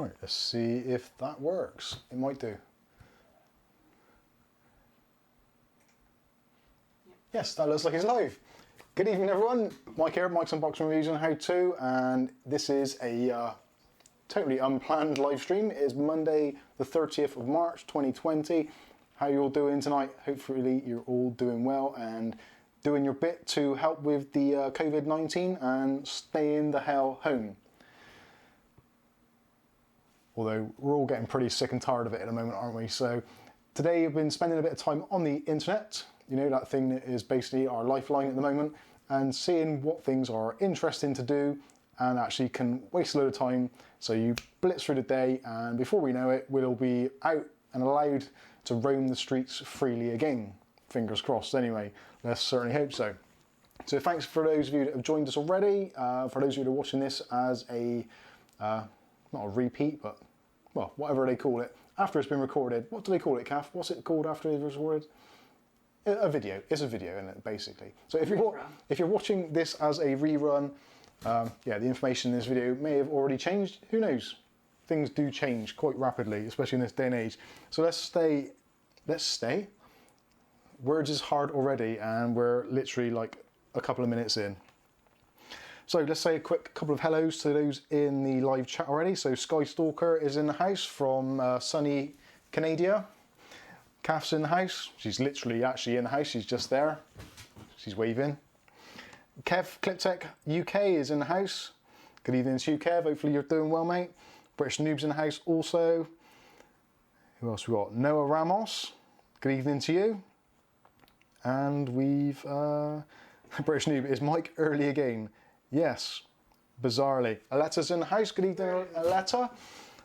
Right, let's see if that works. It might do. Yes, that looks like it's live. Good evening, everyone. Mike here, Mike's Unboxing Reviews and How To, and this is a totally unplanned live stream. It is Monday, the 30th of March, 2020. How are you all doing tonight? Hopefully you're all doing well and doing your bit to help with the COVID-19 and staying the hell home. Although we're all getting pretty sick and tired of it at the moment, aren't we? So today I've been spending a bit of time on the internet, you know, that thing that is basically our lifeline at the moment, and seeing what things are interesting to do and actually can waste a load of time. So you blitz through the day and before we know it, we'll be out and allowed to roam the streets freely again. Fingers crossed anyway, let's certainly hope so. So thanks for those of you that have joined us already. For those of you that are watching this as a, not a repeat, but well, whatever they call it, after it's been recorded. What do they call it, Kath? What's it called after it's recorded? A video. It's a video, isn't it, basically? So if you're watching this as a rerun, yeah, the information in this video may have already changed. Who knows? Things do change quite rapidly, especially in this day and age. So let's stay. Words is hard already, and we're literally like a couple of minutes in. So let's say a quick couple of hellos to those in the live chat already. So Skystalker is in the house from sunny Canada. Kath's in the house. She's literally actually in the house. She's just there. She's waving. Kev Cliptech UK is in the house. Good evening to you, Kev. Hopefully you're doing well, mate. British Noob's in the house also. Who else we got? Noah Ramos. Good evening to you. And we've British Noob, is Mike early again? Yes, bizarrely. Aletta's in the house. Good evening, Aletta.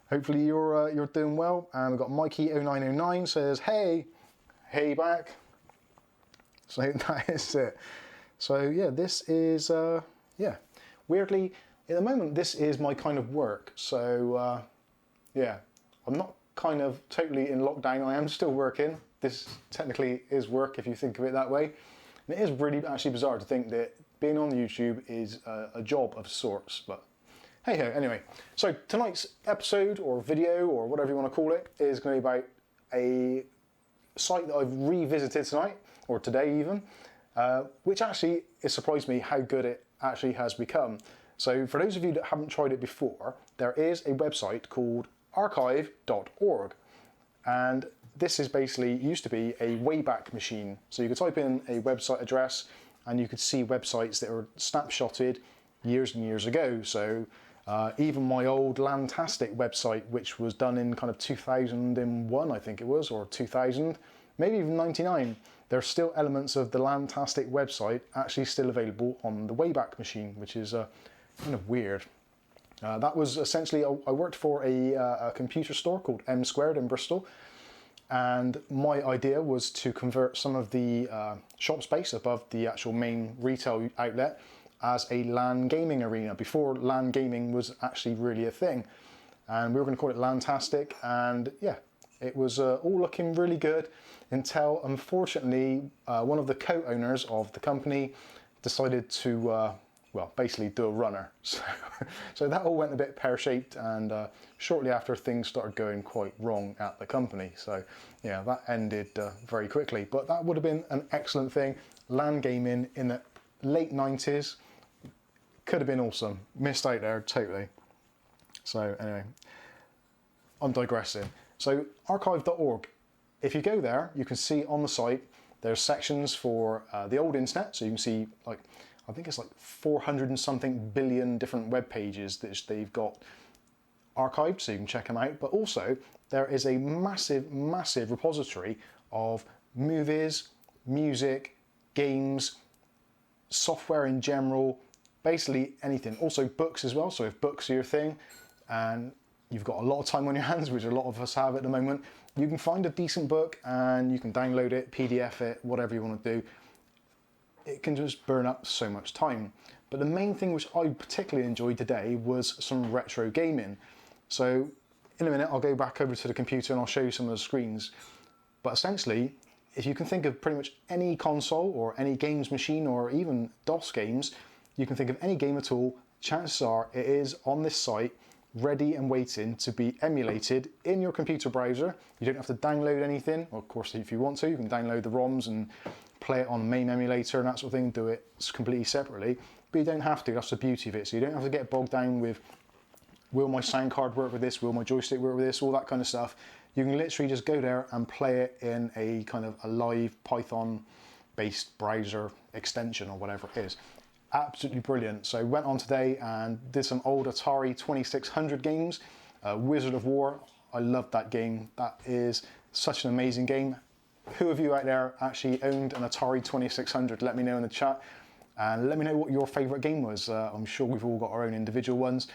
Hopefully you're doing well. And we've got Mikey0909 says, hey back. So that is it. So yeah, this is, yeah, weirdly, at the moment, this is my kind of work. So yeah, I'm not kind of totally in lockdown. I am still working. This technically is work if you think of it that way. And it is really actually bizarre to think that being on YouTube is a job of sorts, but hey ho, anyway. So tonight's episode or video or whatever you want to call it is going to be about a site that I've revisited tonight, or today even, which actually it surprised me how good it actually has become. So for those of you that haven't tried it before, there is a website called archive.org, and this is basically used to be a Wayback Machine. So you could type in a website address and you could see websites that were snapshotted years and years ago. So even my old Lantastic website, which was done in kind of 2001, I think it was, or 2000, maybe even 99, there's still elements of the Lantastic website actually still available on the Wayback Machine, which is kind of weird. That was essentially, I worked for a computer store called M Squared in Bristol, and my idea was to convert some of the shop space above the actual main retail outlet as a LAN gaming arena, before LAN gaming was actually really a thing. And we were going to call it Lantastic, and yeah, it was all looking really good until, unfortunately, one of the co-owners of the company decided to well, basically do a runner. So that all went a bit pear-shaped, and shortly after things started going quite wrong at the company. So yeah, that ended very quickly. But that would have been an excellent thing. LAN gaming in the late 90s could have been awesome. Missed out there totally. So anyway, I'm digressing. So archive.org, if you go there, you can see on the site, there's sections for the old internet. So you can see, like, I think it's like 400 and something billion different web pages that they've got archived, so you can check them out. But also there is a massive, massive repository of movies, music, games, software in general, basically anything. Also books as well. So if books are your thing and you've got a lot of time on your hands, which a lot of us have at the moment, you can find a decent book and you can download it, PDF it, whatever you want to do. It can just burn up so much time. But the main thing which I particularly enjoyed today was some retro gaming. So in a minute, I'll go back over to the computer and I'll show you some of the screens. But essentially, if you can think of pretty much any console or any games machine or even DOS games, you can think of any game at all, chances are it is on this site ready and waiting to be emulated in your computer browser. You don't have to download anything. Well, of course, if you want to, you can download the ROMs and play it on the MAME emulator and that sort of thing, do it completely separately. But you don't have to, that's the beauty of it. So you don't have to get bogged down with, will my sound card work with this, will my joystick work with this, all that kind of stuff. You can literally just go there and play it in a kind of a live Python based browser extension or whatever it is. Absolutely brilliant. So went on today and did some old Atari 2600 games. Wizard of War, I love that game. That is such an amazing game. Who of you out there actually owned an Atari 2600? Let me know in the chat. And let me know what your favourite game was. I'm sure we've all got our own individual ones.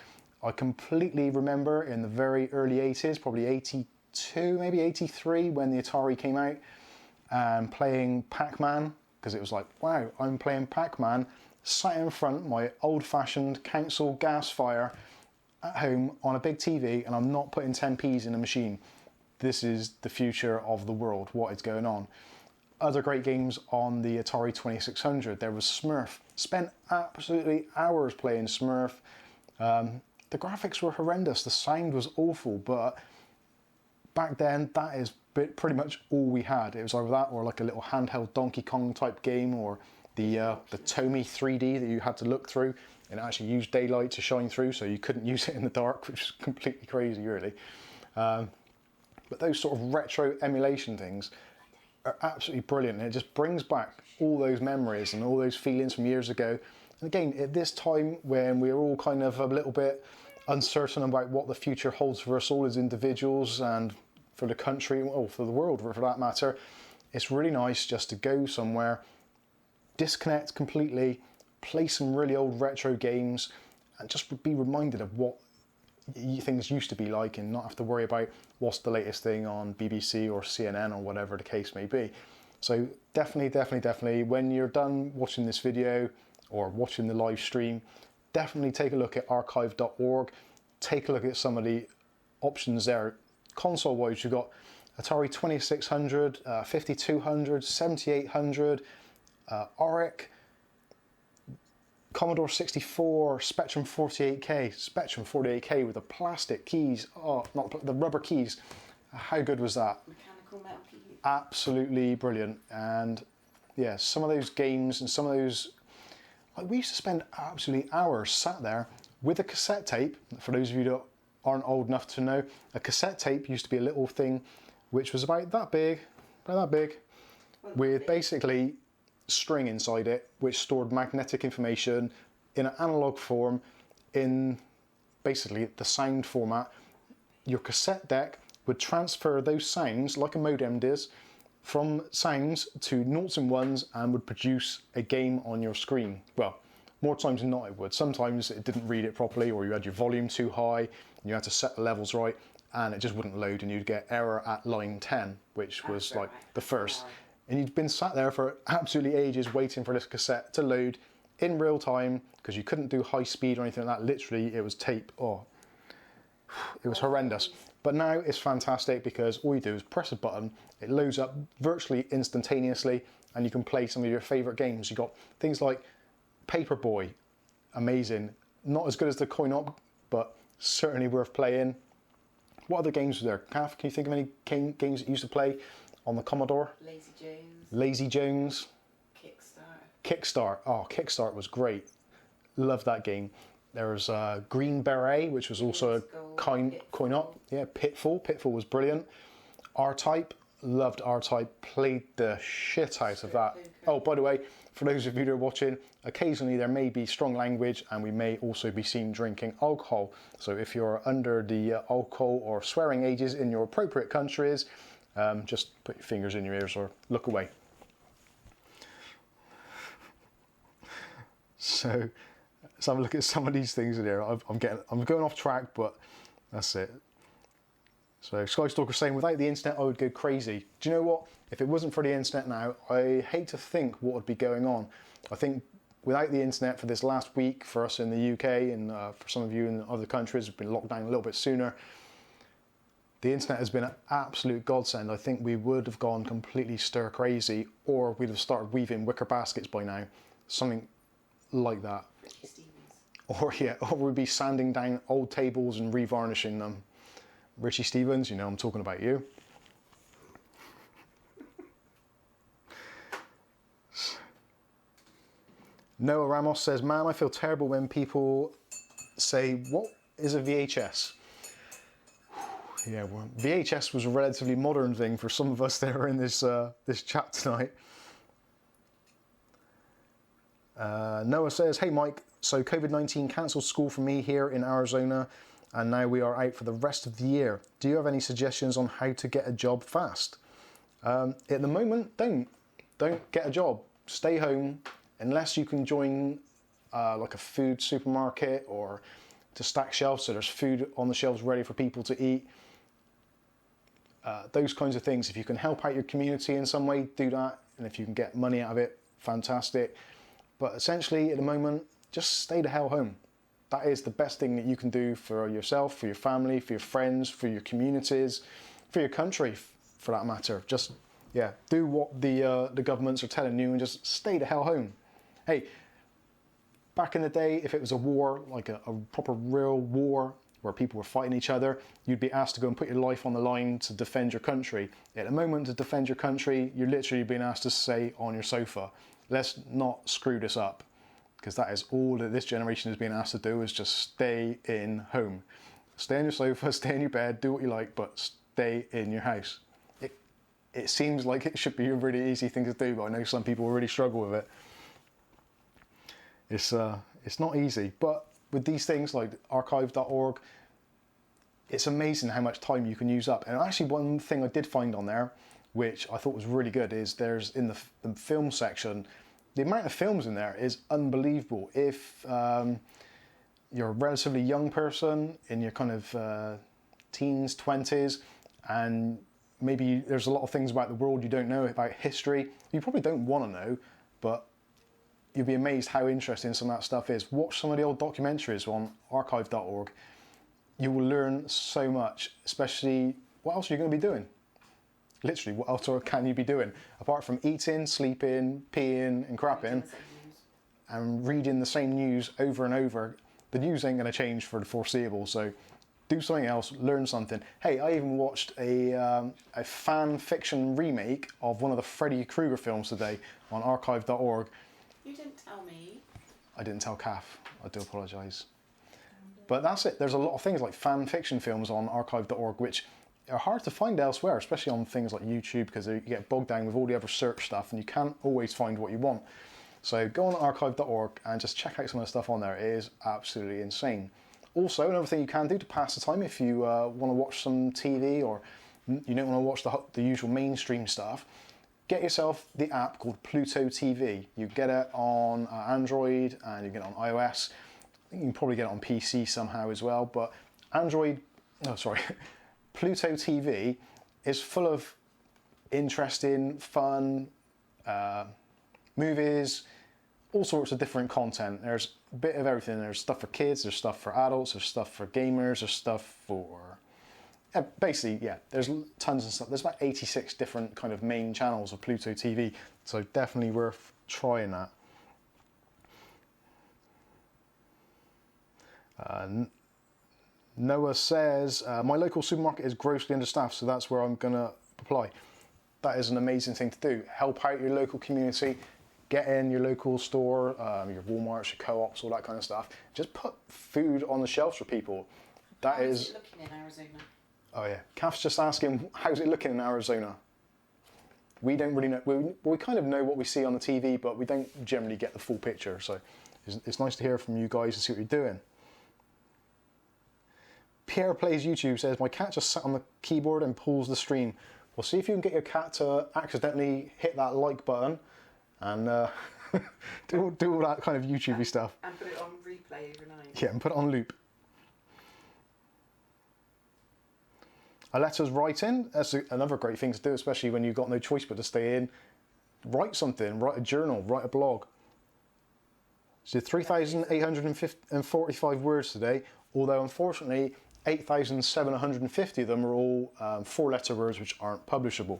I completely remember in the very early 80s, probably 82, maybe 83, when the Atari came out, and playing Pac-Man, because it was like, wow, I'm playing Pac-Man, sat in front of my old-fashioned council gas fire at home on a big TV, and I'm not putting 10p's in a machine. This is the future of the world, what is going on. Other great games on the Atari 2600, there was Smurf. Spent absolutely hours playing Smurf. The graphics were horrendous, the sound was awful, but back then that is pretty much all we had. It was either that or like a little handheld Donkey Kong type game, or the Tomy 3D that you had to look through and actually use daylight to shine through, so you couldn't use it in the dark, which is completely crazy really. But those sort of retro emulation things are absolutely brilliant, and it just brings back all those memories and all those feelings from years ago. And again, at this time when we're all kind of a little bit uncertain about what the future holds for us all as individuals and for the country, or for the world for that matter, it's really nice just to go somewhere, disconnect completely, play some really old retro games, and just be reminded of what things used to be like, and not have to worry about what's the latest thing on BBC or CNN or whatever the case may be. So definitely, when you're done watching this video or watching the live stream, definitely take a look at archive.org, take a look at some of the options there. Console wise, you've got Atari 2600, 5200, 7800, Oric, Commodore 64, Spectrum 48K with the plastic keys, oh, not the rubber keys. How good was that? Mechanical metal keys. Absolutely brilliant. And yeah, some of those games and some of those, like, we used to spend absolutely hours sat there with a cassette tape. For those of you that aren't old enough to know, a cassette tape used to be a little thing which was about that big, with basically string inside it, which stored magnetic information in an analog form in basically the sound format. Your cassette deck would transfer those sounds, like a modem does, from sounds to noughts and ones, and would produce a game on your screen. Well, more times than not it would. Sometimes it didn't read it properly, or you had your volume too high, and you had to set the levels right, and it just wouldn't load, and you'd get error at line 10, which was like the first. And you'd been sat there for absolutely ages waiting for this cassette to load in real time, because you couldn't do high speed or anything like that. Literally, it was tape. Oh, it was horrendous. But now it's fantastic, because all you do is press a button, it loads up virtually instantaneously, and you can play some of your favourite games. You've got things like Paperboy, amazing. Not as good as the coin-op, but certainly worth playing. What other games were there? Kath, can you think of any games that you used to play on the Commodore? Lazy Jones. Lazy Jones. Kickstart. Oh, Kickstart was great. Love that game. There was Green Beret, which was also a coin-op. Yeah, Pitfall. Pitfall was brilliant. R-Type. Loved R-Type. Played the shit out of that. Oh, by the way, for those of you that are watching, occasionally there may be strong language, and we may also be seen drinking alcohol. So if you're under the alcohol or swearing ages in your appropriate countries, just put your fingers in your ears or look away. So let's have a look at some of these things in here. I'm going off track, but that's it. So Skystalker saying, without the internet, I would go crazy. Do you know what? If it wasn't for the internet now, I hate to think what would be going on. I think without the internet for this last week, for us in the UK, and for some of you in other countries who've been locked down a little bit sooner, the internet has been an absolute godsend. I think we would have gone completely stir crazy, or we'd have started weaving wicker baskets by now. Something like that. Or we'd be sanding down old tables and revarnishing them. Richie Stevens, you know I'm talking about you. Noah Ramos says, man, I feel terrible when people say, what is a VHS? Yeah, well, VHS was a relatively modern thing for some of us that are in this chat tonight. Noah says, hey Mike, so COVID-19 cancelled school for me here in Arizona, and now we are out for the rest of the year. Do you have any suggestions on how to get a job fast? At the moment, don't get a job. Stay home unless you can join like a food supermarket or to stack shelves so there's food on the shelves ready for people to eat. Those kinds of things. If you can help out your community in some way, do that. And if you can get money out of it, fantastic. But essentially, at the moment, just stay the hell home. That is the best thing that you can do for yourself, for your family, for your friends, for your communities, for your country, for that matter. Just, yeah, do what the governments are telling you and just stay the hell home. Hey, back in the day, if it was a war, like a proper real war, where people were fighting each other, you'd be asked to go and put your life on the line to defend your country. At the moment, to defend your country, you're literally being asked to stay on your sofa. Let's not screw this up, because that is all that this generation is being asked to do, is just stay in home. Stay on your sofa, stay in your bed, do what you like, but stay in your house. It seems like it should be a really easy thing to do, but I know some people really struggle with it. It's not easy, but with these things like archive.org, it's amazing how much time you can use up. And actually one thing I did find on there, which I thought was really good, is there's in the film section, the amount of films in there is unbelievable. If you're a relatively young person in your kind of teens, 20s, and maybe there's a lot of things about the world you don't know, about history, you probably don't want to know, but you'll be amazed how interesting some of that stuff is. Watch some of the old documentaries on archive.org. You will learn so much, especially what else are you going to be doing? Literally, what else can you be doing? Apart from eating, sleeping, peeing and crapping and reading the same news over and over, the news ain't going to change for the foreseeable, so do something else, learn something. Hey, I even watched a fan fiction remake of one of the Freddy Krueger films today on archive.org. You didn't tell me. I didn't tell Kath, I do apologise. But that's it, there's a lot of things like fan fiction films on archive.org which are hard to find elsewhere, especially on things like YouTube, because you get bogged down with all the other search stuff and you can't always find what you want. So go on archive.org and just check out some of the stuff on there. It is absolutely insane. Also, another thing you can do to pass the time if you want to watch some TV or you don't want to watch the usual mainstream stuff, get yourself the app called Pluto TV. You get it on Android and you get it on iOS. I think you can probably get it on PC somehow as well, but Pluto TV is full of interesting, fun movies, all sorts of different content. There's a bit of everything. There's stuff for kids, there's stuff for adults, there's stuff for gamers, there's stuff for... basically, yeah, there's tons of stuff. There's about 86 different kind of main channels of Pluto TV, so definitely worth trying that. Noah says, my local supermarket is grossly understaffed, so that's where I'm going to apply. That is an amazing thing to do. Help out your local community, get in your local store, your Walmarts, your co-ops, all that kind of stuff. Just put food on the shelves for people. How is it looking in Arizona? Oh yeah, Kath's just asking, how's it looking in Arizona? We don't really know. We kind of know what we see on the TV, but we don't generally get the full picture. So it's nice to hear from you guys and see what you're doing. Pierre Plays YouTube says, my cat just sat on the keyboard and pulls the stream. Well, see if you can get your cat to accidentally hit that like button and do all that kind of YouTubey stuff. And put it on replay overnight. Yeah, and put it on loop. A letter's writing, that's another great thing to do, especially when you've got no choice but to stay in. Write something, write a journal, write a blog. So 3,845 words today, although unfortunately 8,750 of them are all 4-letter words which aren't publishable.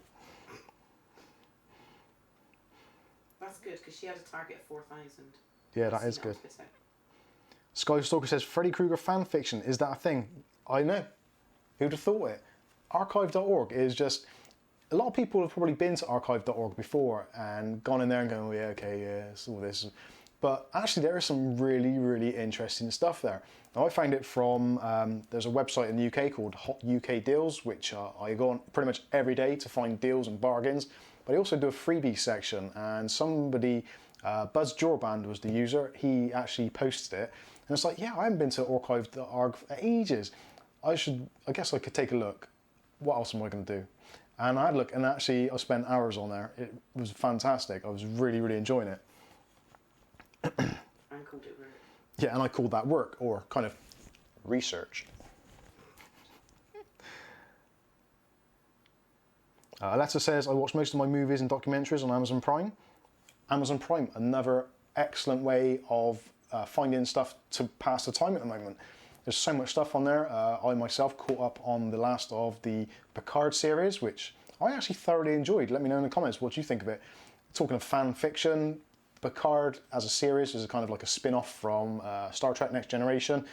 That's good, because she had a target of 4,000. Yeah, that is good. Skystalker says, Freddy Krueger fan fiction, is that a thing? I know. Who'd have thought it? Archive.org is just... A lot of people have probably been to archive.org before and gone in there and going, oh yeah, okay, yeah, it's all this. But actually there is some really, really interesting stuff there. Now I found it from, there's a website in the UK called Hot UK Deals, which I go on pretty much every day to find deals and bargains. But I also do a freebie section, and somebody, Buzz Jorband was the user, he actually posted it. And it's like, yeah, I haven't been to archive.org for ages. I guess I could take a look. What else am I going to do? And I had a look, and actually I spent hours on there. It was fantastic. I was really, really enjoying it. I called it work. Yeah, and I called that work, or kind of research. Aletta says, I watch most of my movies and documentaries on Amazon Prime. Amazon Prime, another excellent way of finding stuff to pass the time at the moment. There's so much stuff on there. I myself caught up on the last of the Picard series, which I actually thoroughly enjoyed. Let me know in the comments what you think of it. Talking of fan fiction, Picard as a series is a kind of like a spin-off from Star Trek Next Generation.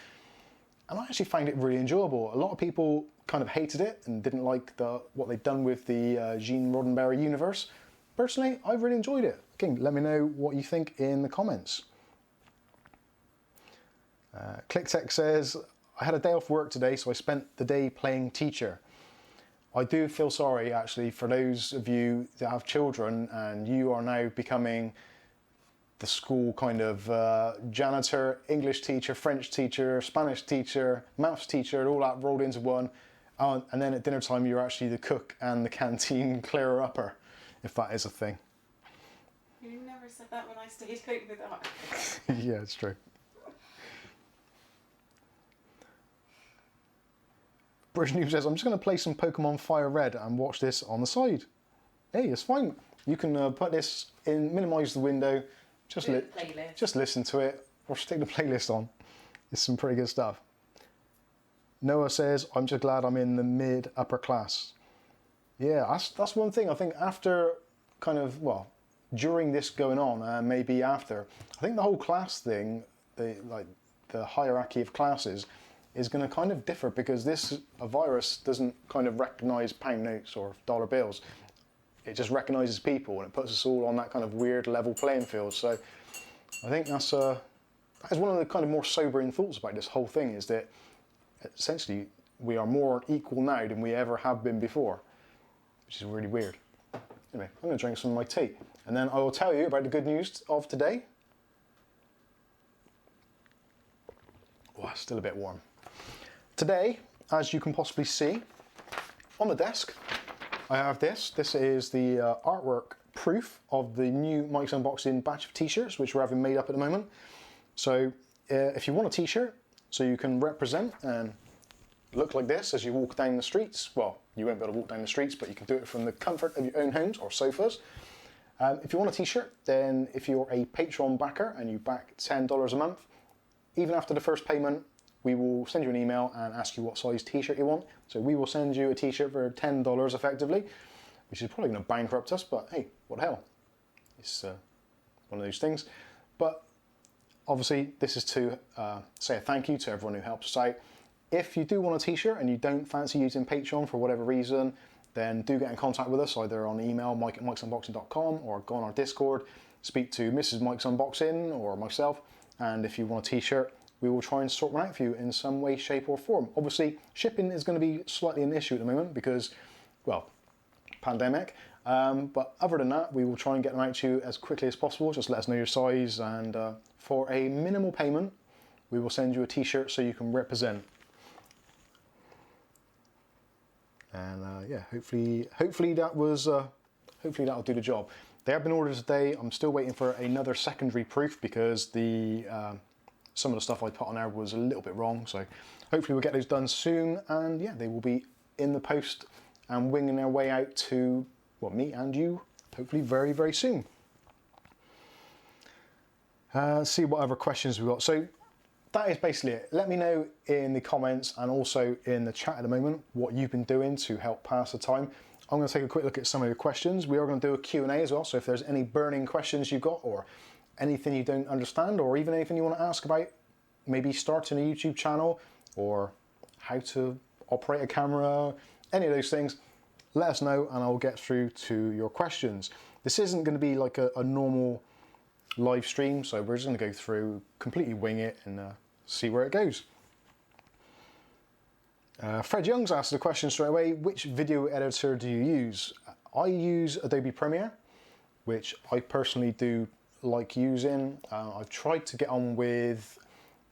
And I actually find it really enjoyable. A lot of people kind of hated it and didn't like what they'd done with the Gene Roddenberry universe. Personally, I really enjoyed it. Again, let me know what you think in the comments. ClickTech says, I had a day off work today, so I spent the day playing teacher. I do feel sorry, actually, for those of you that have children and you are now becoming the school kind of janitor, English teacher, French teacher, Spanish teacher, maths teacher, all that rolled into one. And then at dinner time, you're actually the cook and the canteen clearer-upper, if that is a thing. You never said that when I stayed home with that. Yeah, it's true. British News says, I'm just going to play some Pokemon Fire Red and watch this on the side. Hey, it's fine. You can put this in, minimise the window, just listen to it, or stick the playlist on. It's some pretty good stuff. Noah says, I'm just glad I'm in the mid-upper class. Yeah, that's one thing. I think after kind of, well, during this going on, and maybe after, I think the whole class thing, the hierarchy of classes, is going to kind of differ, because a virus doesn't kind of recognise pound notes or dollar bills. It just recognises people, and it puts us all on that kind of weird level playing field. So I think that is one of the kind of more sobering thoughts about this whole thing, is that essentially we are more equal now than we ever have been before, which is really weird. Anyway, I'm going to drink some of my tea, and then I will tell you about the good news of today. Oh, it's still a bit warm. Today, as you can possibly see, on the desk, I have this. This is the artwork proof of the new Mike's Unboxing batch of t-shirts, which we're having made up at the moment. So if you want a t-shirt, so you can represent and look like this as you walk down the streets. Well, you won't be able to walk down the streets, but you can do it from the comfort of your own homes or sofas. If you want a t-shirt, then if you're a Patreon backer and you back $10 a month, even after the first payment, we will send you an email and ask you what size t-shirt you want. So we will send you a t-shirt for $10 effectively, which is probably going to bankrupt us, but hey, what the hell? It's one of those things. But obviously, this is to say a thank you to everyone who helps us out. If you do want a t-shirt and you don't fancy using Patreon for whatever reason, then do get in contact with us, either on email, mike@mikesunboxing.com, or go on our Discord, speak to Mrs. Mike's Unboxing or myself, and if you want a t-shirt, we will try and sort one out for you in some way, shape or form. Obviously, shipping is going to be slightly an issue at the moment because, well, pandemic. But other than that, we will try and get them out to you as quickly as possible. Just let us know your size, and for a minimal payment, we will send you a t-shirt so you can represent. And yeah, hopefully that was, hopefully that'll do the job. They have been ordered today. I'm still waiting for another secondary proof because some of the stuff I put on there was a little bit wrong. So hopefully we'll get those done soon. And yeah, they will be in the post and winging their way out to, well, me and you, hopefully very, very soon. See what other questions we've got. So that is basically it. Let me know in the comments and also in the chat at the moment what you've been doing to help pass the time. I'm going to take a quick look at some of your questions. We are going to do a Q&A as well, so if there's any burning questions you've got or anything you don't understand or even anything you want to ask about maybe starting a YouTube channel or how to operate a camera, any of those things, let us know and I'll get through to your questions. This isn't going to be like a normal live stream, so we're just going to go through, completely wing it and see where it goes. Fred Young's asked the question straight away, which video editor do you use? I use Adobe Premiere, which I personally do like using. I've tried to get on with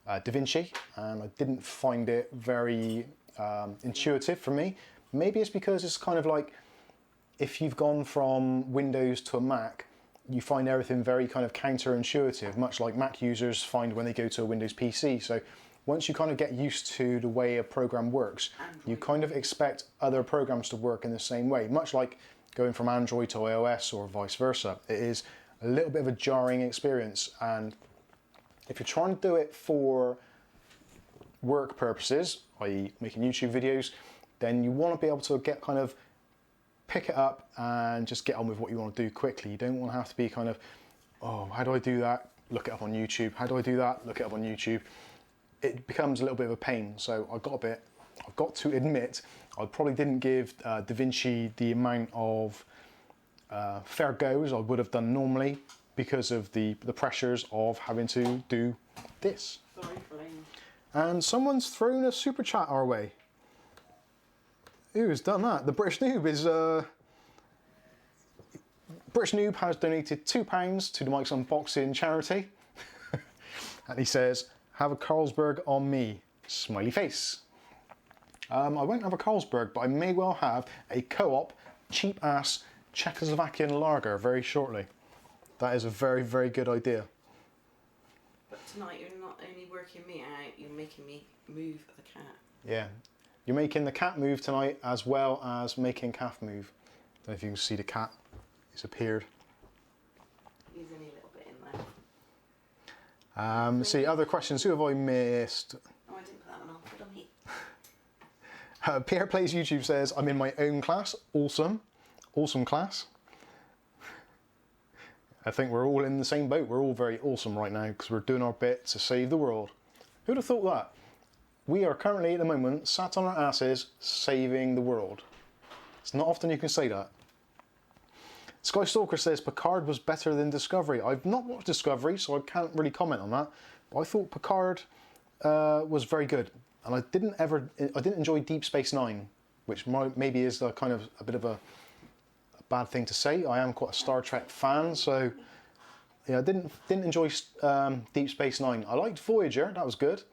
DaVinci and I didn't find it very intuitive for me. Maybe it's because it's kind of like if you've gone from Windows to a Mac, you find everything very kind of counterintuitive, much like Mac users find when they go to a Windows PC. So once you kind of get used to the way a program works, you kind of expect other programs to work in the same way, much like going from Android to iOS or vice versa. It is a little bit of a jarring experience, and if you're trying to do it for work purposes, i.e. making YouTube videos, then you want to be able to get kind of pick it up and just get on with what you want to do quickly. You don't want to have to be kind of, oh, how do I do that? Look it up on YouTube. How do I do that? Look it up on YouTube. It becomes a little bit of a pain. So I've got to admit, I probably didn't give DaVinci the amount of fair go as I would have done normally because of the pressures of having to do this. Sorry for laying. And someone's thrown a super chat our way. Who has done that? The British Noob is... British Noob has donated £2 to the Mike's Unboxing charity. And he says, have a Carlsberg on me. Smiley face. I won't have a Carlsberg, but I may well have a Co-op cheap-ass Czechoslovakian lager very shortly. That is a very, very good idea. But tonight you're not only working me out, you're making me move the cat. Yeah. You're making the cat move tonight as well as making Calf move. Don't know if you can see the cat. It's appeared. He's only a little bit in there. Let's see, other questions. Who have I missed? Oh, I didn't put that one on. Put on me. Pierre Plays YouTube says, I'm in my own class. Awesome. Awesome class. I think we're all in the same boat. We're all very awesome right now because we're doing our bit to save the world. Who'd have thought that? We are currently at the moment sat on our asses saving the world. It's not often you can say that. Sky Stalker says Picard was better than Discovery. I've not watched Discovery, so I can't really comment on that. But I thought Picard was very good, and I didn't enjoy Deep Space Nine, which maybe is a kind of a bit of a bad thing to say. I am quite a Star Trek fan, so yeah, I didn't enjoy Deep Space Nine. I liked Voyager, that was good.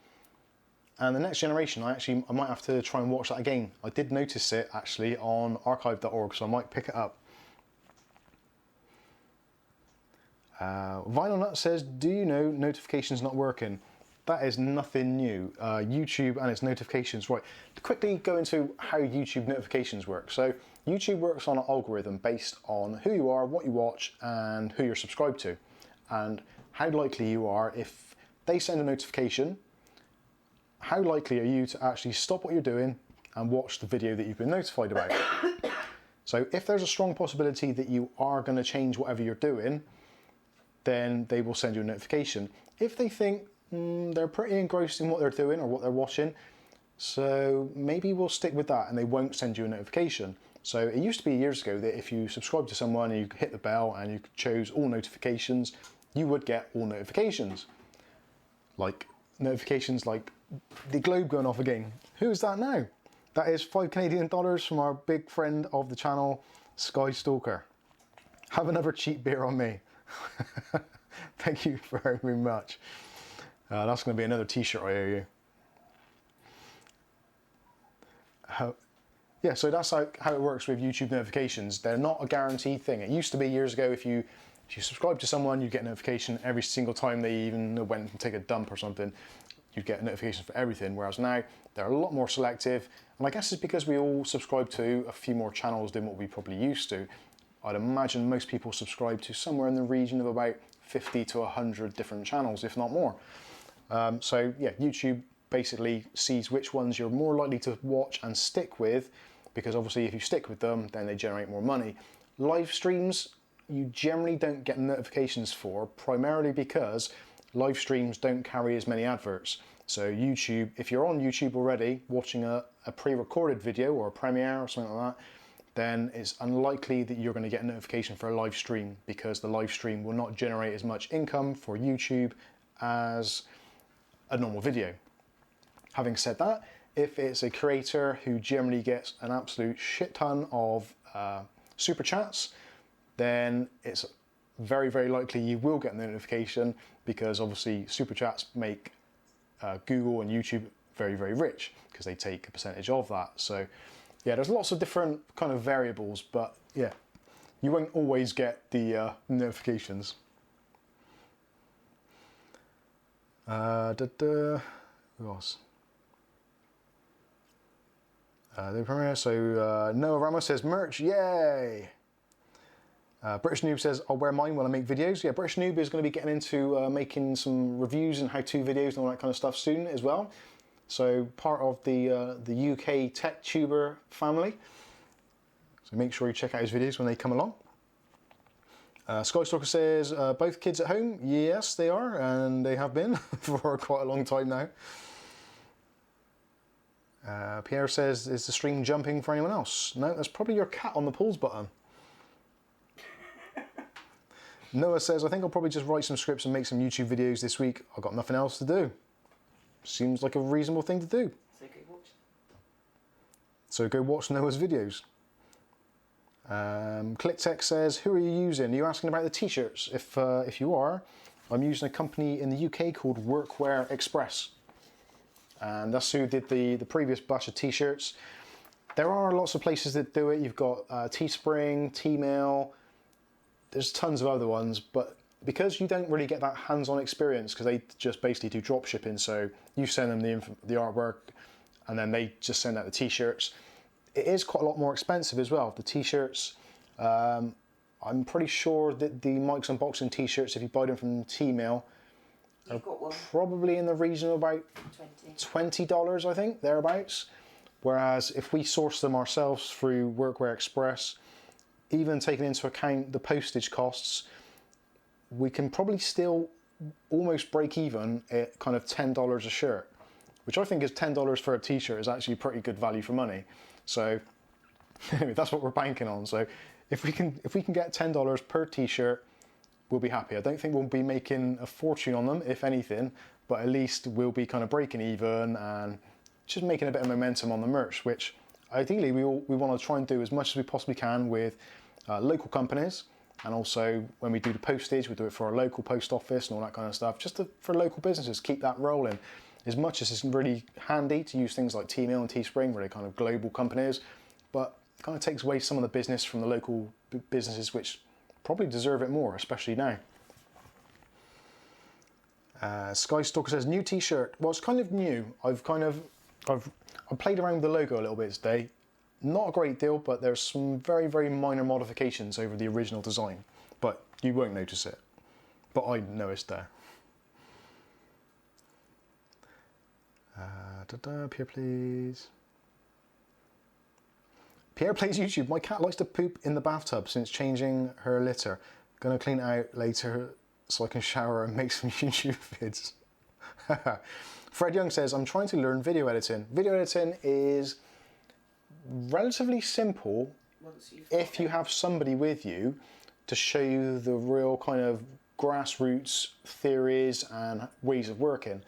And The Next Generation, I might have to try and watch that again. I did notice it actually on archive.org, so I might pick it up. Vinyl Nut says, do you know notifications not working? That is nothing new. YouTube and its notifications. Right, to quickly go into how YouTube notifications work. So YouTube works on an algorithm based on who you are, what you watch, and who you're subscribed to. And how likely you are, if they send a notification, how likely are you to actually stop what you're doing and watch the video that you've been notified about? So if there's a strong possibility that you are going to change whatever you're doing, then they will send you a notification. If they think they're pretty engrossed in what they're doing or what they're watching, so maybe we'll stick with that and they won't send you a notification. So it used to be years ago that if you subscribed to someone and you hit the bell and you chose all notifications, you would get all notifications. Like notifications like the globe going off again. Who's that now? That is $5 Canadian from our big friend of the channel, Sky Stalker. Have another cheap beer on me. Thank you very much. That's going to be another t-shirt I owe you. Yeah, so that's how it works with YouTube notifications. They're not a guaranteed thing. It used to be years ago if you subscribe to someone, you get a notification every single time they even went and take a dump or something. You'd get notifications for everything, whereas now they're a lot more selective. And I guess it's because we all subscribe to a few more channels than what we probably used to. I'd imagine most people subscribe to somewhere in the region of about 50 to 100 different channels, if not more. So yeah, YouTube basically sees which ones you're more likely to watch and stick with, because obviously if you stick with them, then they generate more money. Live streams, you generally don't get notifications for, primarily because live streams don't carry as many adverts. So YouTube, if you're on YouTube already watching a pre-recorded video or a premiere or something like that, then it's unlikely that you're going to get a notification for a live stream, because the live stream will not generate as much income for YouTube as a normal video. Having said that, if it's a creator who generally gets an absolute shit ton of super chats, then it's very, very likely you will get a notification, because obviously super chats make Google and YouTube very, very rich, because they take a percentage of that. So yeah, there's lots of different kind of variables, but yeah, you won't always get the notifications. Who else? The premiere. So Noah Ramos says merch, yay! British Noob says I'll wear mine when I make videos. Yeah, British Noob is going to be getting into making some reviews and how-to videos and all that kind of stuff soon as well. So part of the UK Tech Tuber family. So make sure you check out his videos when they come along. Skystalker says both kids at home. Yes, they are, and they have been for quite a long time now. Pierre says, is the stream jumping for anyone else? No, that's probably your cat on the pause button. Noah says, I think I'll probably just write some scripts and make some YouTube videos this week. I've got nothing else to do. Seems like a reasonable thing to do. So go watch Noah's videos. ClickTech says, who are you using? Are you asking about the t-shirts? If you are, I'm using a company in the UK called Workwear Express. And that's who did the previous batch of t-shirts. There are lots of places that do it. You've got Teespring, Tmail. There's tons of other ones, but because you don't really get that hands-on experience, because they just basically do drop shipping, so you send them the artwork and then they just send out the t-shirts. It is quite a lot more expensive as well. The t-shirts, I'm pretty sure that the Mike's Unboxing t-shirts, if you buy them from Tmail, are probably in the region of about $20, I think, thereabouts. Whereas if we source them ourselves through Workwear Express, even taking into account the postage costs, we can probably still almost break even at kind of $10 a shirt, which I think is $10 for a t-shirt is actually pretty good value for money. So anyway, that's what we're banking on. So if we can get $10 per t-shirt, we'll be happy. I don't think we'll be making a fortune on them, if anything, but at least we'll be kind of breaking even and just making a bit of momentum on the merch, which ideally we want to try and do as much as we possibly can with local companies. And also when we do the postage, we do it for our local post office and all that kind of stuff, just for local businesses, keep that rolling. As much as it's really handy to use things like Tmail and Teespring, where they're kind of global companies, but it kind of takes away some of the business from the local businesses, which probably deserve it more, especially now. Skystalker says, new t-shirt. Well, it's kind of new. I've played around with the logo a little bit today. Not a great deal, but there's some very, very minor modifications over the original design. But you won't notice it. But I know it's there. Pierre, please. Pierre plays YouTube. My cat likes to poop in the bathtub since changing her litter. Gonna clean it out later so I can shower and make some YouTube vids. Fred Young says, I'm trying to learn video editing. Video editing is relatively simple if you have somebody with you to show you the real kind of grassroots theories and ways of working.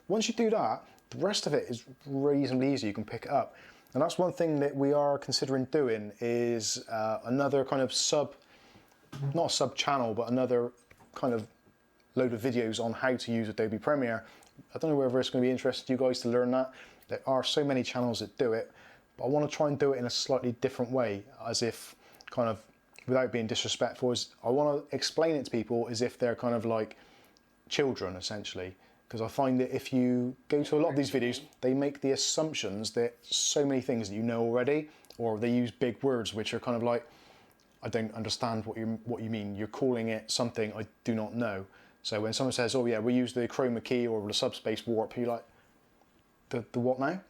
Once you do that, the rest of it is reasonably easy. You can pick it up. And that's one thing that we are considering doing is another kind of not a sub channel, but another kind of load of videos on how to use Adobe Premiere. I don't know whether it's going to be interesting to you guys to learn that. There are so many channels that do it, but I want to try and do it in a slightly different way, as if kind of, without being disrespectful, I want to explain it to people as if they're kind of like children, essentially. Because I find that if you go to a lot of these videos, they make the assumptions that so many things that you know already, or they use big words which are kind of like, I don't understand what you mean. You're calling it something I do not know. So when someone says, oh yeah, we use the chroma key or the subspace warp, you're like, the what now?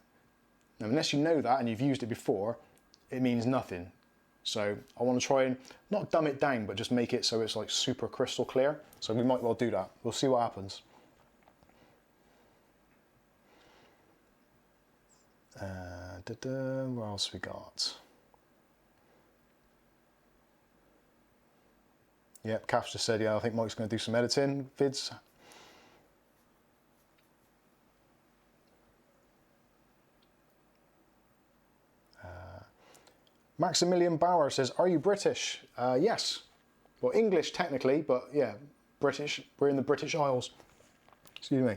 Now, unless you know that and you've used it before, it means nothing. So I want to try and not dumb it down, but just make it so it's like super crystal clear. So we might well do that. We'll see what happens. What else we got? Yep, Kath just said, yeah, I think Mike's going to do some editing vids. Maximilian Bauer says, are you British? Yes. Well, English technically, but yeah, British. We're in the British Isles. Excuse me.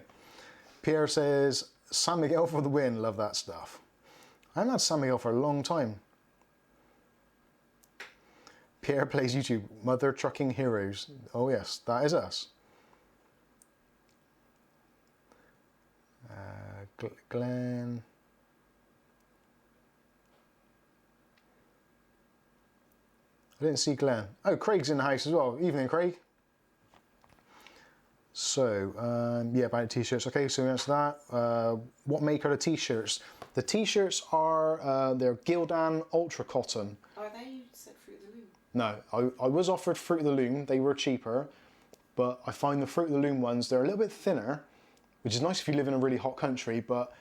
Pierre says, San Miguel for the win. Love that stuff. I haven't had San Miguel for a long time. Pierre plays YouTube. Mother Trucking Heroes. Oh yes, that is us. Glenn. I didn't see Glenn. Oh, Craig's in the house as well. Evening, Craig. So, yeah, about t-shirts. Okay, so we answered that. What make are the t-shirts? The t-shirts are, they're Gildan Ultra Cotton. Are they said Fruit of the Loom? No, I was offered Fruit of the Loom. They were cheaper, but I find the Fruit of the Loom ones, they're a little bit thinner, which is nice if you live in a really hot country, but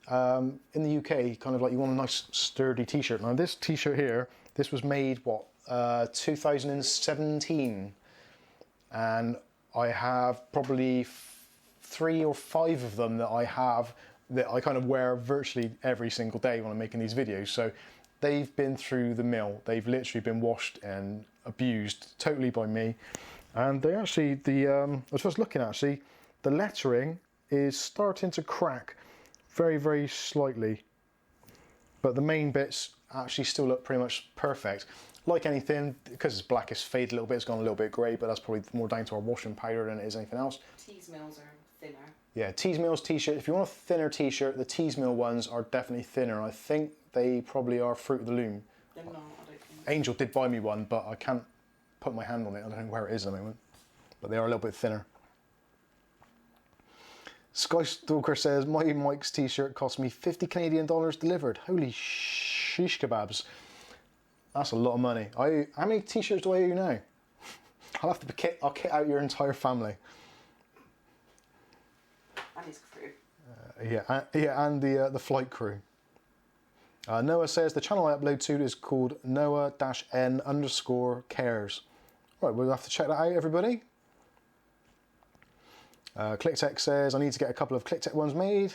in the UK, kind of like you want a nice sturdy t-shirt. Now this t-shirt here, this was made, 2017, and I have probably 3 or 5 of them that I kind of wear virtually every single day when I'm making these videos. So they've been through the mill. They've literally been washed and abused totally by me. And they actually, I was just looking actually, the lettering is starting to crack very, very slightly. But the main bits actually still look pretty much perfect. Like anything, because it's black, it's faded a little bit, it's gone a little bit grey, but that's probably more down to our washing powder than it is anything else. Tees Mills are thinner. Yeah, Tees Mills t-shirt. If you want a thinner t-shirt, the Tees Mill ones are definitely thinner. I think they probably are Fruit of the Loom. They're not, I don't think. Angel did buy me one, but I can't put my hand on it. I don't know where it is at the moment. But they are a little bit thinner. Sky Stalker says, my Mike's t-shirt cost me 50 Canadian dollars delivered. Holy sheesh kebabs. That's a lot of money. How many t-shirts do I owe you now? I'll kit out your entire family. And his crew. And the flight crew. Noah says, the channel I upload to is called Noah-N_cares. Right, we'll have to check that out, everybody. ClickTech says, I need to get a couple of ClickTech ones made.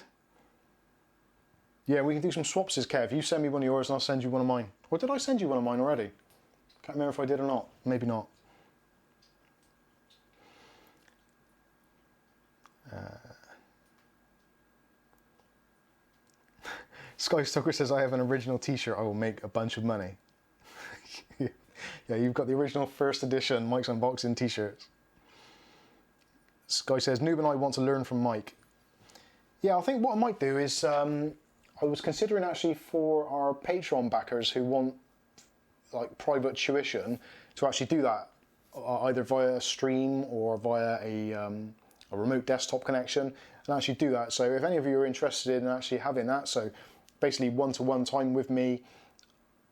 Yeah, we can do some swapses, Kev. You send me one of yours and I'll send you one of mine. Or did I send you one of mine already? Can't remember if I did or not. Maybe not. Sky Stalker says, I have an original t-shirt. I will make a bunch of money. Yeah, you've got the original first edition Mike's Unboxing t-shirts. Sky says, Noob and I want to learn from Mike. Yeah, I think what I might do is, I was considering actually for our Patreon backers who want like private tuition to actually do that either via a stream or via a remote desktop connection and actually do that. So if any of you are interested in actually having that, so basically one-to-one time with me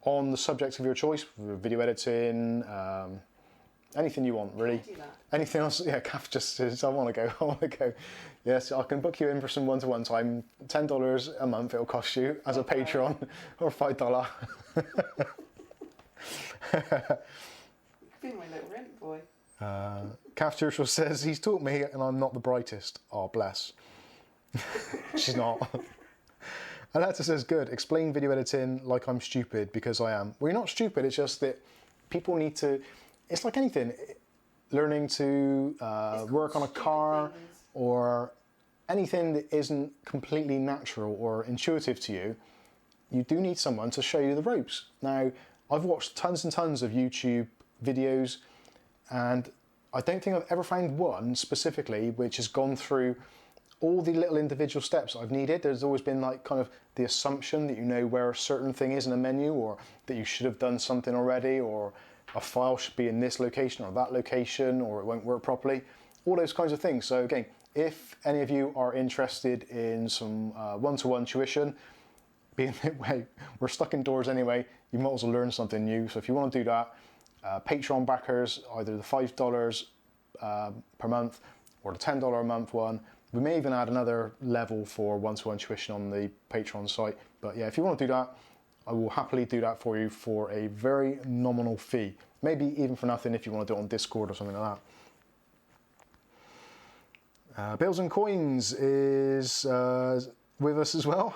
on the subject of your choice, video editing, anything you want, really. Do that. Anything else? Yeah, Kath just says, I want to go. Yes, I can book you in for some one-to-one time. $10 a month it'll cost you as a patron, or $5. Been my little rent boy. Kath Churchill says, he's taught me and I'm not the brightest. Oh, bless. She's not. Alexa says, good, explain video editing like I'm stupid, because I am. Well, you're not stupid, it's just that people need to, it's like anything, learning to work on a car or anything that isn't completely natural or intuitive to you, you do need someone to show you the ropes. Now, I've watched tons and tons of YouTube videos, and I don't think I've ever found one specifically which has gone through all the little individual steps I've needed. There's always been like kind of the assumption that you know where a certain thing is in a menu, or that you should have done something already, or a file should be in this location or that location, or it won't work properly. All those kinds of things. So again, if any of you are interested in some one-to-one tuition, being that way, we're stuck indoors anyway, you might as well learn something new. So if you want to do that, Patreon backers, either the $5 per month or the $10 a month one, We may even add another level for one-to-one tuition on the Patreon site. But yeah, if you want to do that, I will happily do that for you for a very nominal fee. Maybe even for nothing if you want to do it on Discord or something like that. Bills and Coins is with us as well.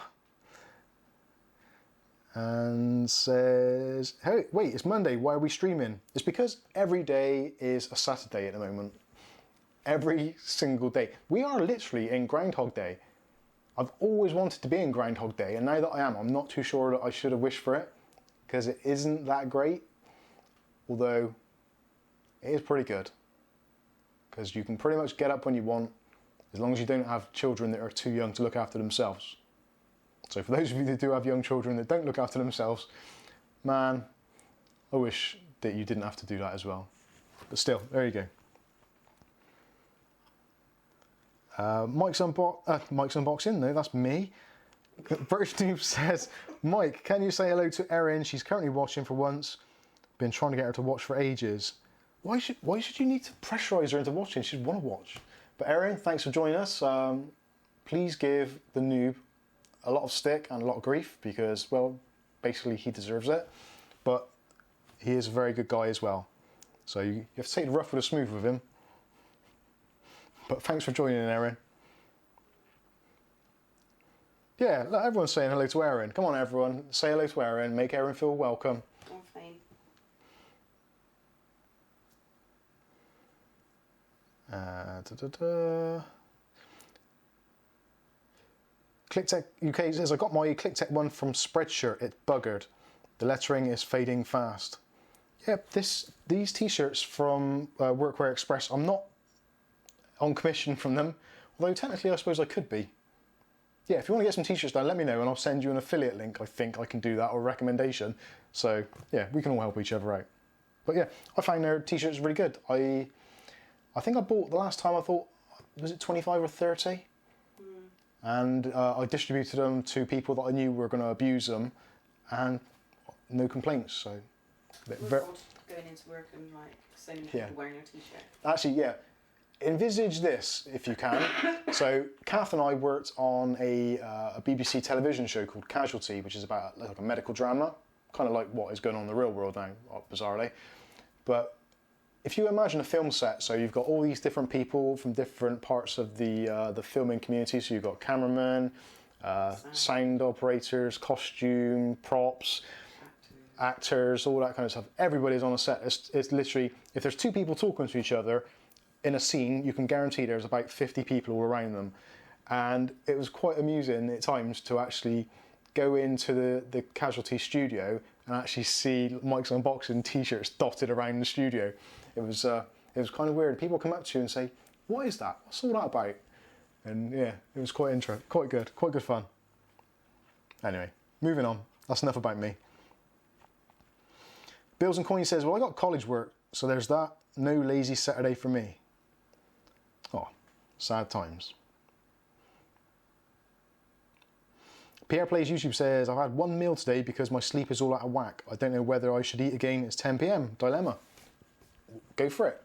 And says, hey, wait, it's Monday, why are we streaming? It's because every day is a Saturday at the moment. Every single day. We are literally in Groundhog Day. I've always wanted to be in Groundhog Day, and now that I am, I'm not too sure that I should have wished for it, because it isn't that great, although it is pretty good. Because you can pretty much get up when you want, as long as you don't have children that are too young to look after themselves. So for those of you that do have young children that don't look after themselves, man, I wish that you didn't have to do that as well. But still, there you go. Mike's unboxing, no, that's me. British Noob says, Mike, can you say hello to Erin? She's currently watching for once. Been trying to get her to watch for ages. Why should you need to pressurise her into watching? She'd want to watch. But Erin, thanks for joining us. Please give the noob a lot of stick and a lot of grief because, well, basically he deserves it. But he is a very good guy as well. So you have to take the rough with the smooth with him. But thanks for joining in, Erin. Yeah, look, everyone's saying hello to Erin. Come on, everyone. Say hello to Erin. Make Erin feel welcome. I'm fine. ClickTech UK says, I got my ClickTech one from Spreadshirt. It's buggered. The lettering is fading fast. Yep, these t-shirts from Workwear Express, I'm not on commission from them, although technically I suppose I could be. Yeah, if you want to get some t-shirts done, let me know and I'll send you an affiliate link. I think I can do that, or a recommendation. So yeah, we can all help each other out. But yeah, I found their t-shirts really good. I think I bought, the last time I thought, was it 25 or 30? And I distributed them to people that I knew were going to abuse them, and no complaints. So It was odd going into work and like so many people wearing your t-shirt. Actually, yeah. Envisage this if you can. So Kath and I worked on a BBC television show called Casualty, which is about like a medical drama, kind of like what is going on in the real world now, bizarrely. But if you imagine a film set, so you've got all these different people from different parts of the filming community. So you've got cameramen, sound operators, costume, props, actors, all that kind of stuff. Everybody's on a set. It's literally, if there's two people talking to each other in a scene, you can guarantee there's about 50 people all around them. And it was quite amusing at times to actually go into the Casualty studio and actually see Mike's Unboxing t-shirts dotted around the studio. It was kind of weird. People come up to you and say, what is that? What's all that about? And yeah, it was quite good fun. Anyway, moving on. That's enough about me. Bills and Coins says, well, I got college work, so there's that. No lazy Saturday for me. Oh, sad times. Pierre Plays YouTube says, I've had one meal today because my sleep is all out of whack. I don't know whether I should eat again. It's 10 p.m. Dilemma. Go for it.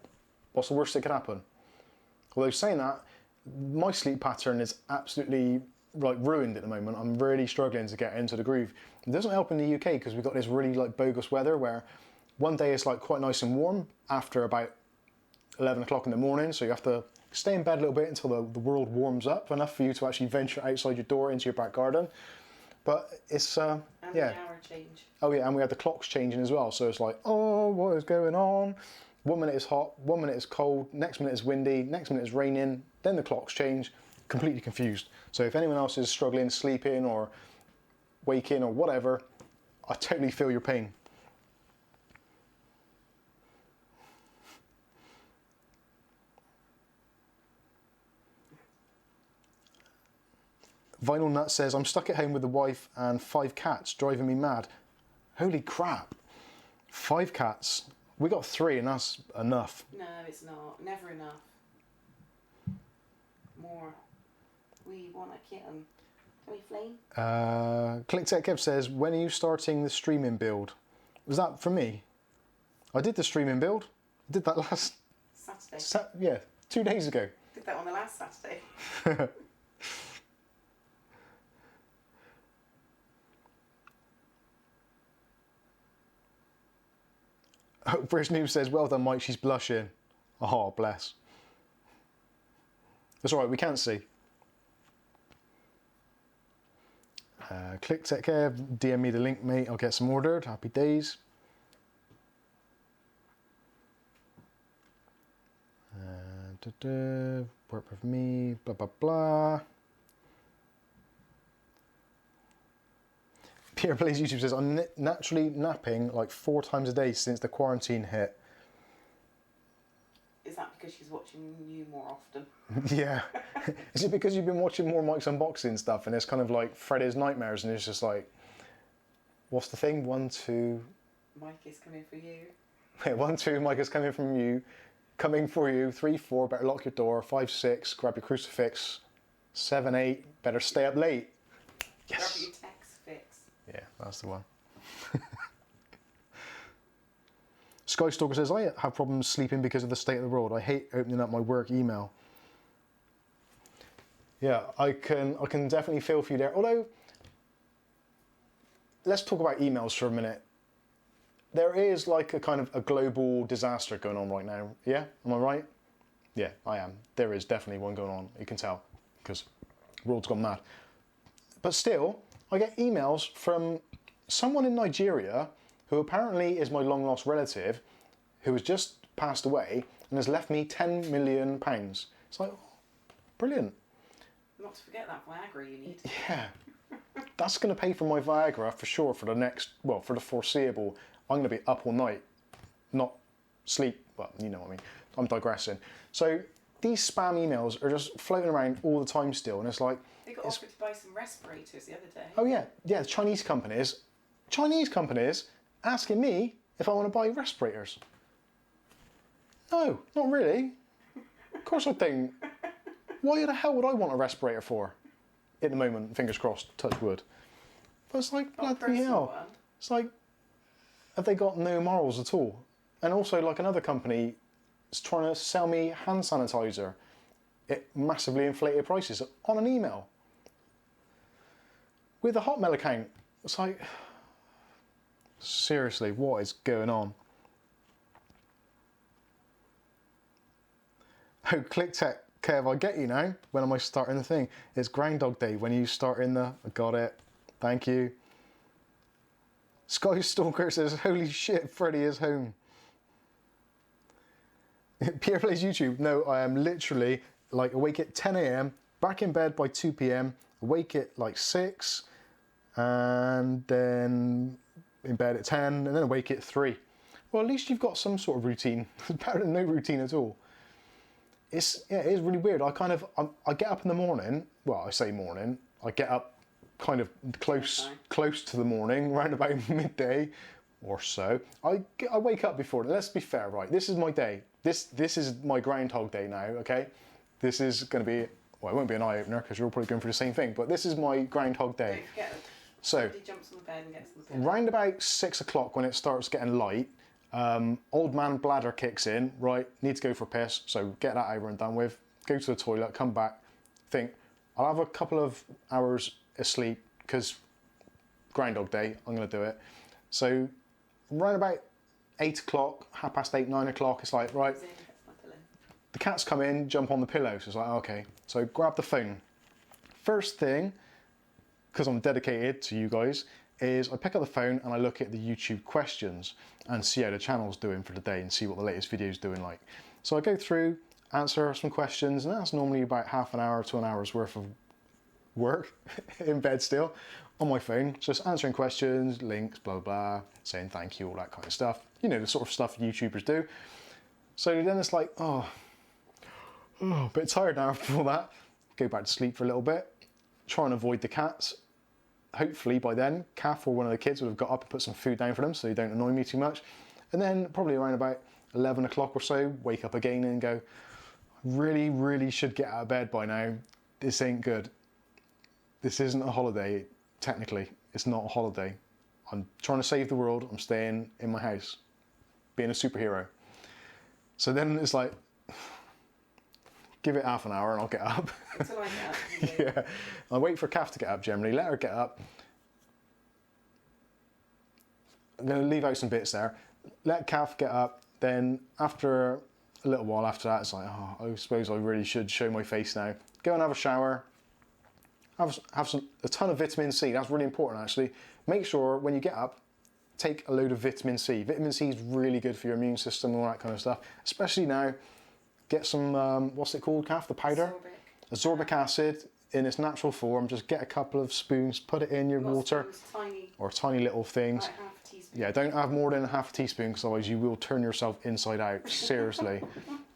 What's the worst that could happen? Although saying that, my sleep pattern is absolutely like ruined at the moment. I'm really struggling to get into the groove. It doesn't help in the UK because we've got this really like bogus weather where one day it's like quite nice and warm after about 11 o'clock in the morning. So you have to stay in bed a little bit until the world warms up enough for you to actually venture outside your door into your back garden. But it's, And yeah. the hour change. Oh yeah, and we had the clocks changing as well. So it's like, oh, what is going on? 1 minute is hot, 1 minute is cold, next minute is windy, next minute is raining, then the clocks change, completely confused. So if anyone else is struggling, sleeping or waking or whatever, I totally feel your pain. Vinyl Nut says, I'm stuck at home with the wife and 5 cats, driving me mad. Holy crap. 5 cats. We got 3 and that's enough. No, it's not. Never enough. More. We want a kitten. Can we flame? ClickTech Kev says, when are you starting the streaming build? Was that for me? I did the streaming build. I did that last... Saturday. Yeah, 2 days ago. Did that on the last Saturday. First News says, well done, Mike, she's blushing. Oh, bless. That's all right, we can't see. Click Tech Care, DM me the link, mate. I'll get some ordered. Happy days. Work with me, blah, blah, blah. Peter Plays YouTube says, I'm naturally napping like 4 times a day since the quarantine hit. Is that because she's watching you more often? Yeah. Is it because you've been watching more Mike's unboxing stuff and it's kind of like Freddy's Nightmares and it's just like, what's the thing? 1, 2... Mike is coming for you. Yeah, 1, 2, Mike is coming from you. Coming for you. 3, 4, better lock your door. 5, 6, grab your crucifix. 7, 8, better stay up late. Yes. Grab your text fix. Yeah, that's the one. Skystalker says, I have problems sleeping because of the state of the world. I hate opening up my work email. Yeah, I can definitely feel for you there. Although, let's talk about emails for a minute. There is like a kind of a global disaster going on right now. Yeah, am I right? Yeah, I am. There is definitely one going on. You can tell because the world's gone mad. But still, I get emails from someone in Nigeria who apparently is my long-lost relative who has just passed away and has left me £10 million. It's like, oh, brilliant. Not to forget that Viagra you need. Yeah. That's going to pay for my Viagra for sure for the next, well, for the foreseeable. I'm going to be up all night, not sleep. Well, you know what I mean. I'm digressing. So these spam emails are just floating around all the time still. And it's like... They got offered to buy some respirators the other day. Oh, yeah. Yeah, Chinese companies asking me if I want to buy respirators. No, not really. Of course I don't. Why the hell would I want a respirator for? At the moment, fingers crossed, touch wood. But it's like, bloody hell. It's like, have they got no morals at all? And also, like, another company is trying to sell me hand sanitizer at massively inflated prices on an email. With a Hotmail account. It's like, seriously, what is going on? Oh, ClickTech, Kev, I get you now. When am I starting the thing? It's Groundhog Day when you start in the... I got it. Thank you. Skystalker says, holy shit, Freddy is home. Pierre Plays YouTube. No, I am literally like awake at 10 a.m, back in bed by 2 p.m, awake at like 6, and then in bed at 10, and then awake at 3. Well, at least you've got some sort of routine. It's better than no routine at all. It is really weird. I get up in the morning. Well, I say morning. I get up kind of close to the morning, around about midday or so. I wake up before. Let's be fair, right? This is my day. This is my Groundhog Day now. Okay, this is going to be. Well, it won't be an eye opener because you're all probably going through the same thing. But this is my Groundhog Day. Don't forget. So He jumps on the bed and gets on the pillow. round about 6 o'clock when it starts getting light. Old man bladder kicks in, right, need to go for a piss, so get that over and done with, go to the toilet, come back, think, I'll have a couple of hours of sleep, because Groundhog Day, I'm going to do it. So, right about 8 o'clock, 8:30, 9 o'clock, it's like, right, the cats come in, jump on the pillow, so it's like, okay, so grab the phone. First thing, because I'm dedicated to you guys, is I pick up the phone and I look at the YouTube questions and see how the channel's doing for the day and see what the latest video's doing like. So I go through, answer some questions, and that's normally about half an hour to an hour's worth of work in bed still on my phone, just answering questions, links, blah, blah, saying thank you, all that kind of stuff. You know, the sort of stuff YouTubers do. So then it's like, oh, a bit tired now after all that. Go back to sleep for a little bit, try and avoid the cats. Hopefully by then, Kath or one of the kids would have got up and put some food down for them so they don't annoy me too much. And then probably around about 11 o'clock or so, wake up again and go, really, really should get out of bed by now. This ain't good. This isn't a holiday, technically. It's not a holiday. I'm trying to save the world. I'm staying in my house, being a superhero. So then it's like, Give it half an hour and I'll get up. Until I get up. Yeah, I wait for Kath to get up generally, let her get up. I'm going to leave out some bits there. Let Kath get up, then after a little while after that, it's like, oh, I suppose I really should show my face now. Go and have a shower. Have a ton of vitamin C, that's really important actually. Make sure when you get up, take a load of vitamin C. Vitamin C is really good for your immune system and all that kind of stuff. Especially now, get some, what's it called, Kath, the powder? Ascorbic acid in its natural form. Just get a couple of spoons, put it in your water. Tiny. Or tiny little things. Like half a teaspoon. Yeah, don't have more than a half a teaspoon because otherwise you will turn yourself inside out. Seriously.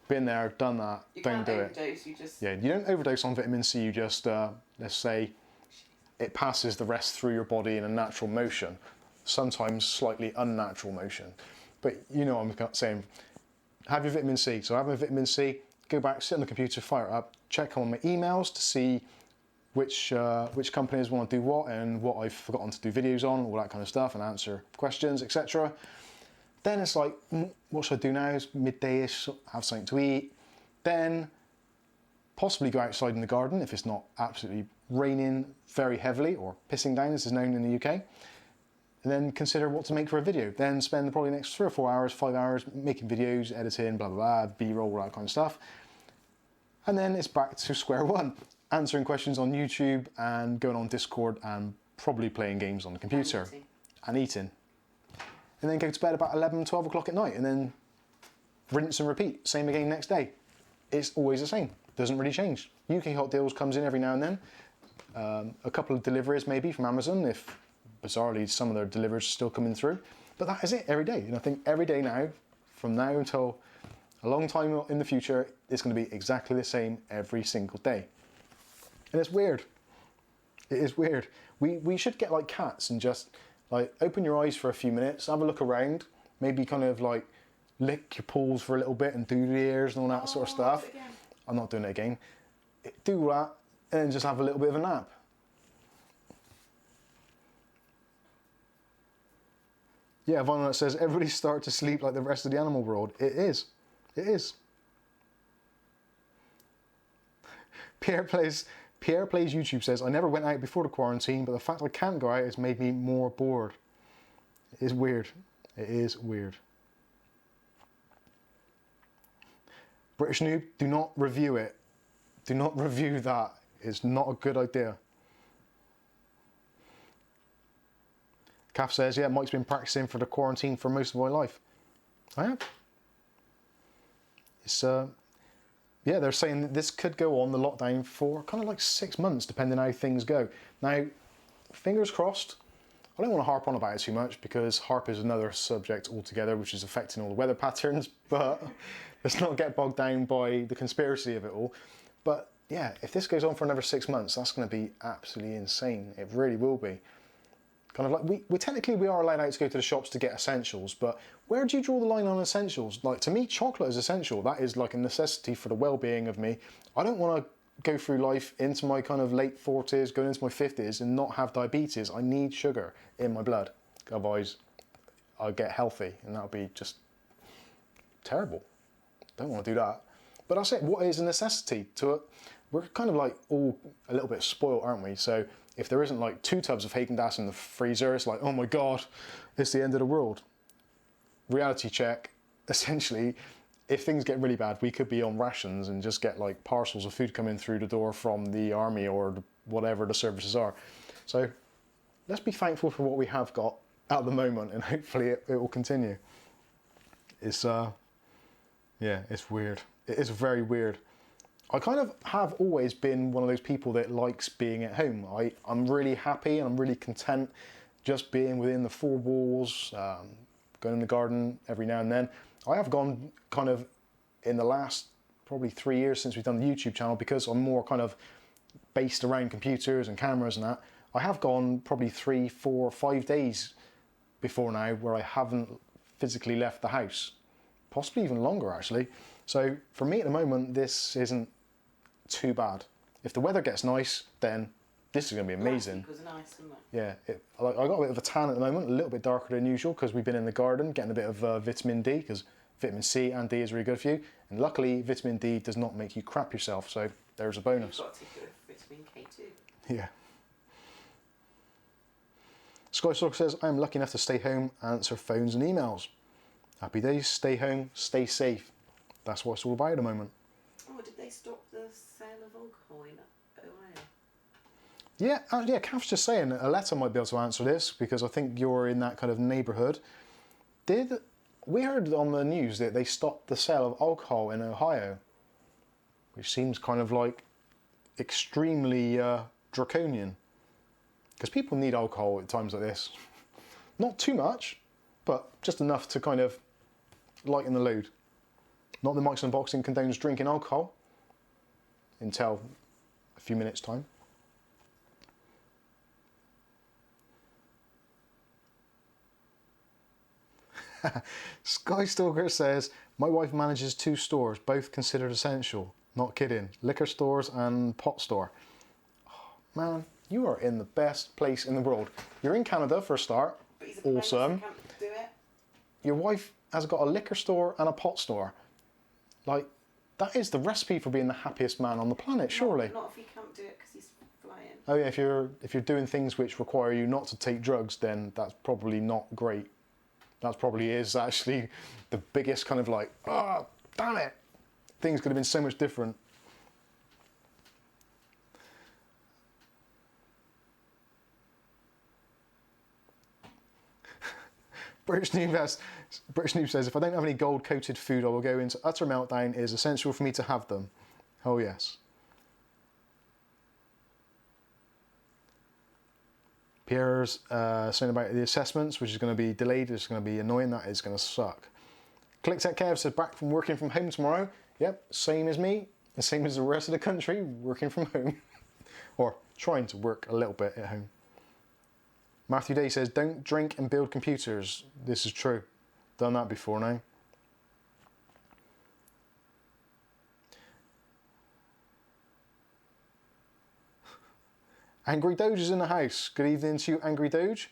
Been there, done that, You don't can't do it. overdose, you just... Yeah, you don't overdose on vitamin C, you just, let's say, it passes the rest through your body in a natural motion. Sometimes slightly unnatural motion. But you know what I'm saying. Have your vitamin C. So have my vitamin C, go back, sit on the computer, fire it up, check on my emails to see which companies want to do what and what I've forgotten to do videos on, all that kind of stuff, and answer questions, etc. Then it's like, what should I do now? It's midday-ish, have something to eat. Then possibly go outside in the garden if it's not absolutely raining very heavily or pissing down, as is known in the UK. And then consider what to make for a video. Then spend probably the next 3 or 4 hours, 5 hours making videos, editing, blah, blah, blah, B-roll, all that kind of stuff. And then it's back to square one, answering questions on YouTube and going on Discord and probably playing games on the computer. And eating. And then go to bed about 11, 12 o'clock at night and then rinse and repeat. Same again next day. It's always the same. Doesn't really change. UK Hot Deals comes in every now and then. A couple of deliveries maybe from Amazon if bizarrely some of their deliveries are still coming through. But that is it every day. And I think every day now, from now until a long time in the future, it's going to be exactly the same every single day. And it's weird. It is weird. We should get like cats and just like open your eyes for a few minutes, have a look around, maybe kind of like lick your paws for a little bit and do the ears and all that sort of stuff. I'm not doing it again. Do that and then just have a little bit of a nap. Yeah, Vinyl says everybody start to sleep like the rest of the animal world. It is. It is. Pierre Plays YouTube says, I never went out before the quarantine, but the fact I can't go out has made me more bored. It is weird. It is weird. British Noob, do not review it. Do not review that. It's not a good idea. Kath says, yeah, Mike's been practicing for the quarantine for most of my life. I have. It's, yeah, they're saying that this could go on, the lockdown, for kind of like 6 months, depending on how things go. Now, fingers crossed. I don't want to harp on about it too much because HARP is another subject altogether, which is affecting all the weather patterns, but let's not get bogged down by the conspiracy of it all. But yeah, if this goes on for another 6 months, that's going to be absolutely insane. It really will be. Kind of like, we technically we are allowed out to go to the shops to get essentials, but where do you draw the line on essentials? Like, to me, chocolate is essential. That is like a necessity for the well-being of me. I don't want to go through life into my kind of late 40s, going into my 50s and not have diabetes. I need sugar in my blood. Otherwise, I'll get healthy and that'll be just terrible. Don't want to do that. But that's it. What is a necessity to it? We're kind of like all a little bit spoiled, aren't we? So if there isn't like 2 tubs of Haagen-Dazs in the freezer, it's like, oh my God, it's the end of the world. Reality check. Essentially, if things get really bad, we could be on rations and just get like parcels of food coming through the door from the army or whatever the services are. So let's be thankful for what we have got at the moment and hopefully it will continue. It's, yeah, it's weird. It is very weird. I kind of have always been one of those people that likes being at home. I'm really happy and I'm really content just being within the 4 walls, going in the garden every now and then. I have gone kind of in the last probably 3 years since we've done the YouTube channel, because I'm more kind of based around computers and cameras and that. I have gone probably 3, 4, 5 days before now where I haven't physically left the house. Possibly even longer actually. So for me at the moment, this isn't too bad. If the weather gets nice, then this is going to be amazing. Last week was nice, wasn't it? Yeah, I got a bit of a tan at the moment, a little bit darker than usual because we've been in the garden getting a bit of vitamin D, because vitamin C and D is really good for you. And luckily, vitamin D does not make you crap yourself, so there's a bonus. You've got to take it with vitamin K too. Yeah. Sky Stalker says, I am lucky enough to stay home and answer phones and emails. Happy days, stay home, stay safe. That's what it's all about at the moment. Oh, did they stop the sale of alcohol in Ohio? Yeah, Kath's just saying, Aletta might be able to answer this because I think you're in that kind of neighbourhood. We heard on the news that they stopped the sale of alcohol in Ohio, which seems kind of like extremely draconian. Because people need alcohol at times like this. Not too much, but just enough to kind of lighten the load. Not that Mikes Unboxing condones drinking alcohol until a few minutes' time. Skystalker says, my wife manages 2 stores, both considered essential. Not kidding. Liquor stores and pot store. Oh, man, you are in the best place in the world. You're in Canada for a start. But he's Awesome. can't do it. Your wife has got a liquor store and a pot store. Like, that is the recipe for being the happiest man on the planet, surely. Not if he can't do it because he's flying. Oh yeah, if you're doing things which require you not to take drugs, then that's probably not great. That probably is actually the biggest kind of like, oh, damn it. Things could have been so much different. British Noob says, if I don't have any gold-coated food, I will go into utter meltdown. It is essential for me to have them. Oh, yes. Pierre's saying about the assessments, which is going to be delayed. It's going to be annoying. That is going to suck. ClickTech Kev says, back from working from home tomorrow. Yep, same as me. The same as the rest of the country, working from home. Or trying to work a little bit at home. Matthew Day says, don't drink and build computers. This is true. Done that before now. Angry Doge is in the house. Good evening to you, Angry Doge.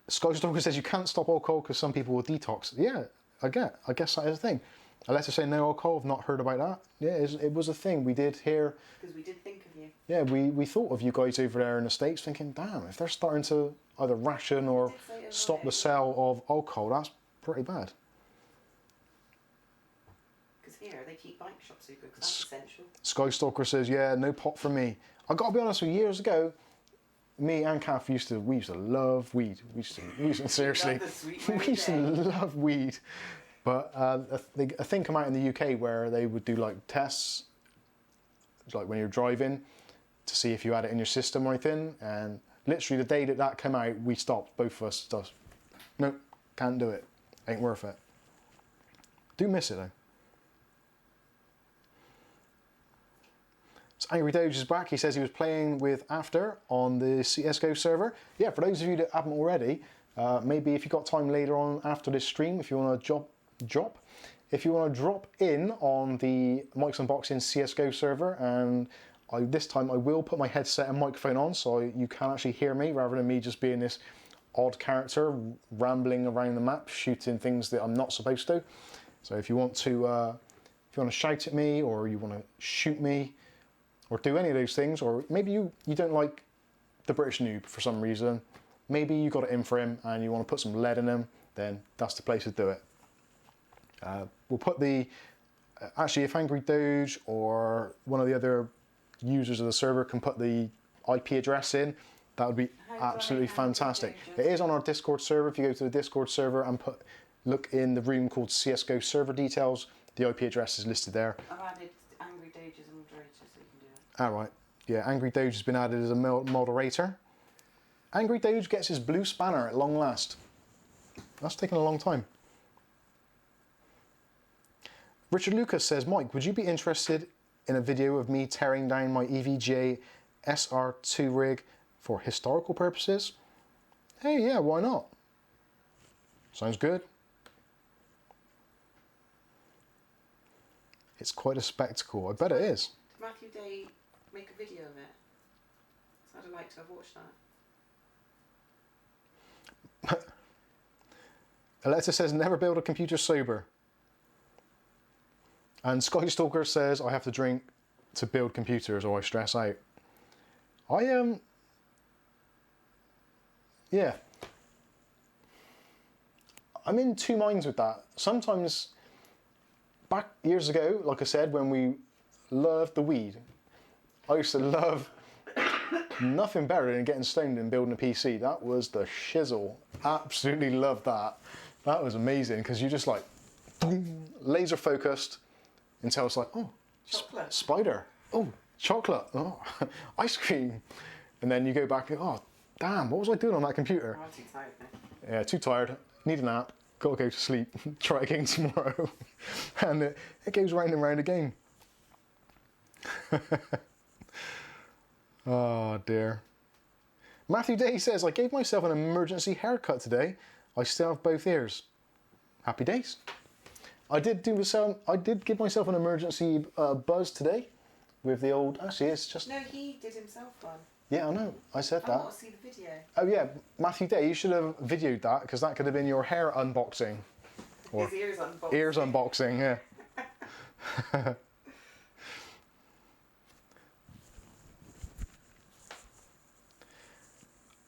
Skystalker says you can't stop alcohol because some people will detox. Yeah, I guess that is a thing. Unless I say no alcohol, I've not heard about that. Yeah, it was a thing. We did hear... Because we did think of you. Yeah, we thought of you guys over there in the States thinking, damn, if they're starting to either ration or stop the sale of alcohol, that's pretty bad. Because here, they keep bike shops open because that's essential. Skystalker says, yeah, no pot for me. I got to be honest with you, years ago, me and Kath used to love weed. We used to seriously, we used to love weed. But a thing come out in the UK where they would do like tests, like when you're driving, to see if you had it in your system or anything. And literally the day that came out, we stopped, both of us. Just, nope, can't do it. Ain't worth it. Do miss it though. So Angry Doge is back. He says he was playing with After on the CSGO server. Yeah, for those of you that haven't already, maybe if you've got time later on after this stream, if you want to if you want to drop in on the Mikes Unboxing CSGO server, and this time I will put my headset and microphone on so you can actually hear me rather than me just being this odd character rambling around the map shooting things that I'm not supposed to. So if you want to shout at me, or you want to shoot me, or do any of those things, or maybe you don't like the British Noob for some reason, maybe you got it in for him and you want to put some lead in him, then that's the place to do it. We'll put actually if Angry Doge or one of the other users of the server can put the IP address in, that would be absolutely fantastic. It is on our Discord server. If you go to the Discord server and look in the room called CSGO server details, the IP address is listed there. I've added Angry Doge as a moderator so you can do it. Alright, yeah, Angry Doge has been added as a moderator. Angry Doge gets his blue spanner at long last. That's taken a long time. Richard Lucas says, Mike, would you be interested in a video of me tearing down my EVGA SR2 rig for historical purposes? Hey, yeah, why not? Sounds good. It's quite a spectacle. I bet it is. Did Matthew Day make a video of it? So I'd like to have watched that. Alexa says, never build a computer sober. And Skystalker says, I have to drink to build computers or I stress out. Yeah. I'm in two minds with that. Sometimes, back years ago, like I said, when we loved the weed, I used to love nothing better than getting stoned and building a PC. That was the shizzle. Absolutely loved that. That was amazing because you just like laser focused until it's like, oh, Chocolate. spider. Oh, chocolate. Oh, ice cream. And then you go back, oh, damn, what was I doing on that computer? I'm too tired now. Yeah, too tired, need a nap, gotta go to sleep, try again tomorrow. And it goes round and round again. Oh dear. Matthew Day says, I gave myself an emergency haircut today. I still have both ears. Happy days. I did give myself an emergency buzz today with the old, actually it's just, No, he did himself one. yeah I know, I said I that. want to see the video. Oh yeah, Matthew Day, you should have videoed that because that could have been your hair unboxing. Or His ears unboxed. ears unboxing, yeah.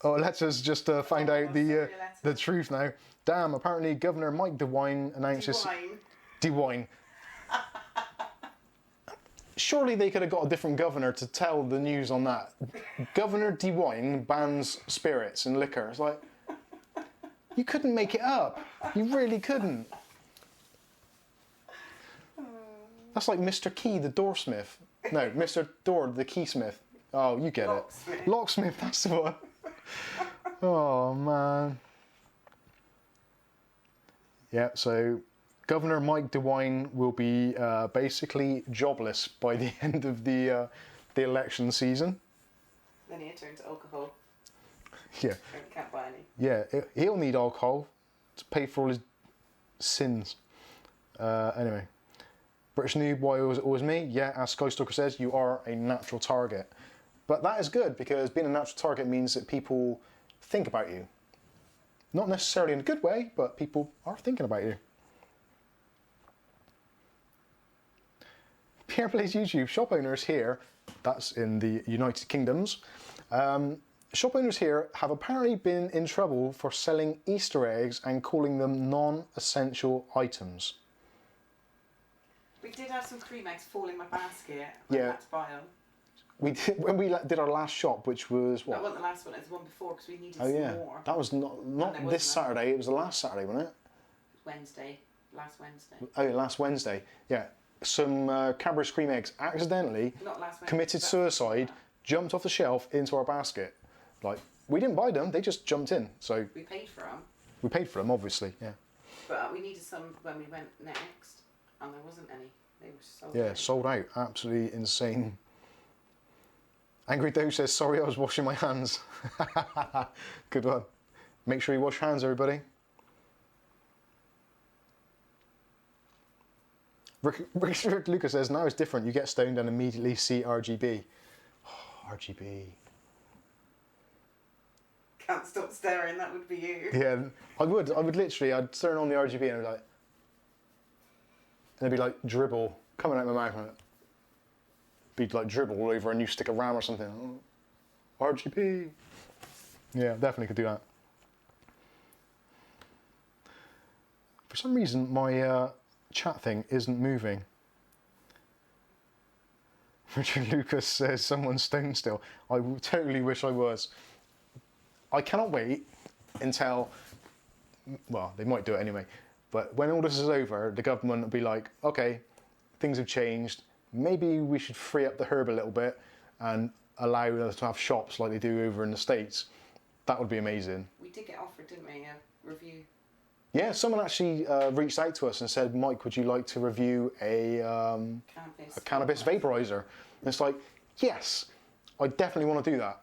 Oh, let's us just find out the truth now. Damn, apparently Governor Mike DeWine announces... Wine. DeWine. Surely they could have got a different governor to tell the news on that. Governor DeWine bans spirits and liquor. It's like, you couldn't make it up. You really couldn't. That's like Mr. Key, the doorsmith. No, Mr. Door, the keysmith. Oh, you get Locksmith. it. Locksmith, that's the one. Oh, man. Yeah, so Governor Mike DeWine will be basically jobless by the end of the election season. Then he'll turn to alcohol. Yeah, And he can't buy any. yeah, he'll need alcohol to pay for all his sins. Anyway, British Noob, why always me? Yeah, as Skystalker says, you are a natural target. But that is good because being a natural target means that people think about you. Not necessarily in a good way, but people are thinking about you. Pierre Plays YouTube, shop owners here, that's in the United Kingdoms, shop owners here have apparently been in trouble for selling Easter eggs and calling them non-essential items. We did have some cream eggs fall in my basket. Yeah. I had to buy them. We did, when we did our last shop, which was That what? wasn't the last one, it was the one before because we needed Oh some yeah, more. that was not And there this wasn't Saturday. It was the last Saturday, wasn't it? Wednesday. Last Wednesday. Oh, last Wednesday. Yeah, some Cadbury's cream eggs accidentally Not last Wednesday. committed that's suicide, before jumped off the shelf into our basket. Like we didn't buy them; they just jumped in. So that. We paid for them, we paid for them, obviously. Yeah. but we needed some when we went next, and there wasn't any. They were sold Yeah, out. sold out. Absolutely insane. Angry Doe says, sorry, I was washing my hands. Good one. Make sure you wash your hands, everybody. Richard Lucas says, now it's different. You get stoned and immediately see RGB. Oh, RGB. Can't stop staring, that would be you. Yeah, I would literally, I'd turn on the RGB and it'd be like, and it'd be like dribble coming out my mouth. And it'd be like dribble all over a new stick of RAM or something. Oh, RGB. Yeah, definitely could do that. For some reason, my chat thing isn't moving. Richard Lucas says, someone's stoned still. I totally wish I was. I cannot wait until, well, they might do it anyway, but when all this is over, the government will be like, okay, things have changed. Maybe we should free up the herb a little bit and allow us to have shops like they do over in the States. That would be amazing. We did get offered, didn't we, a review? Yeah, someone actually reached out to us and said, Mike, would you like to review a cannabis vaporizer? And it's like, yes, I definitely want to do that.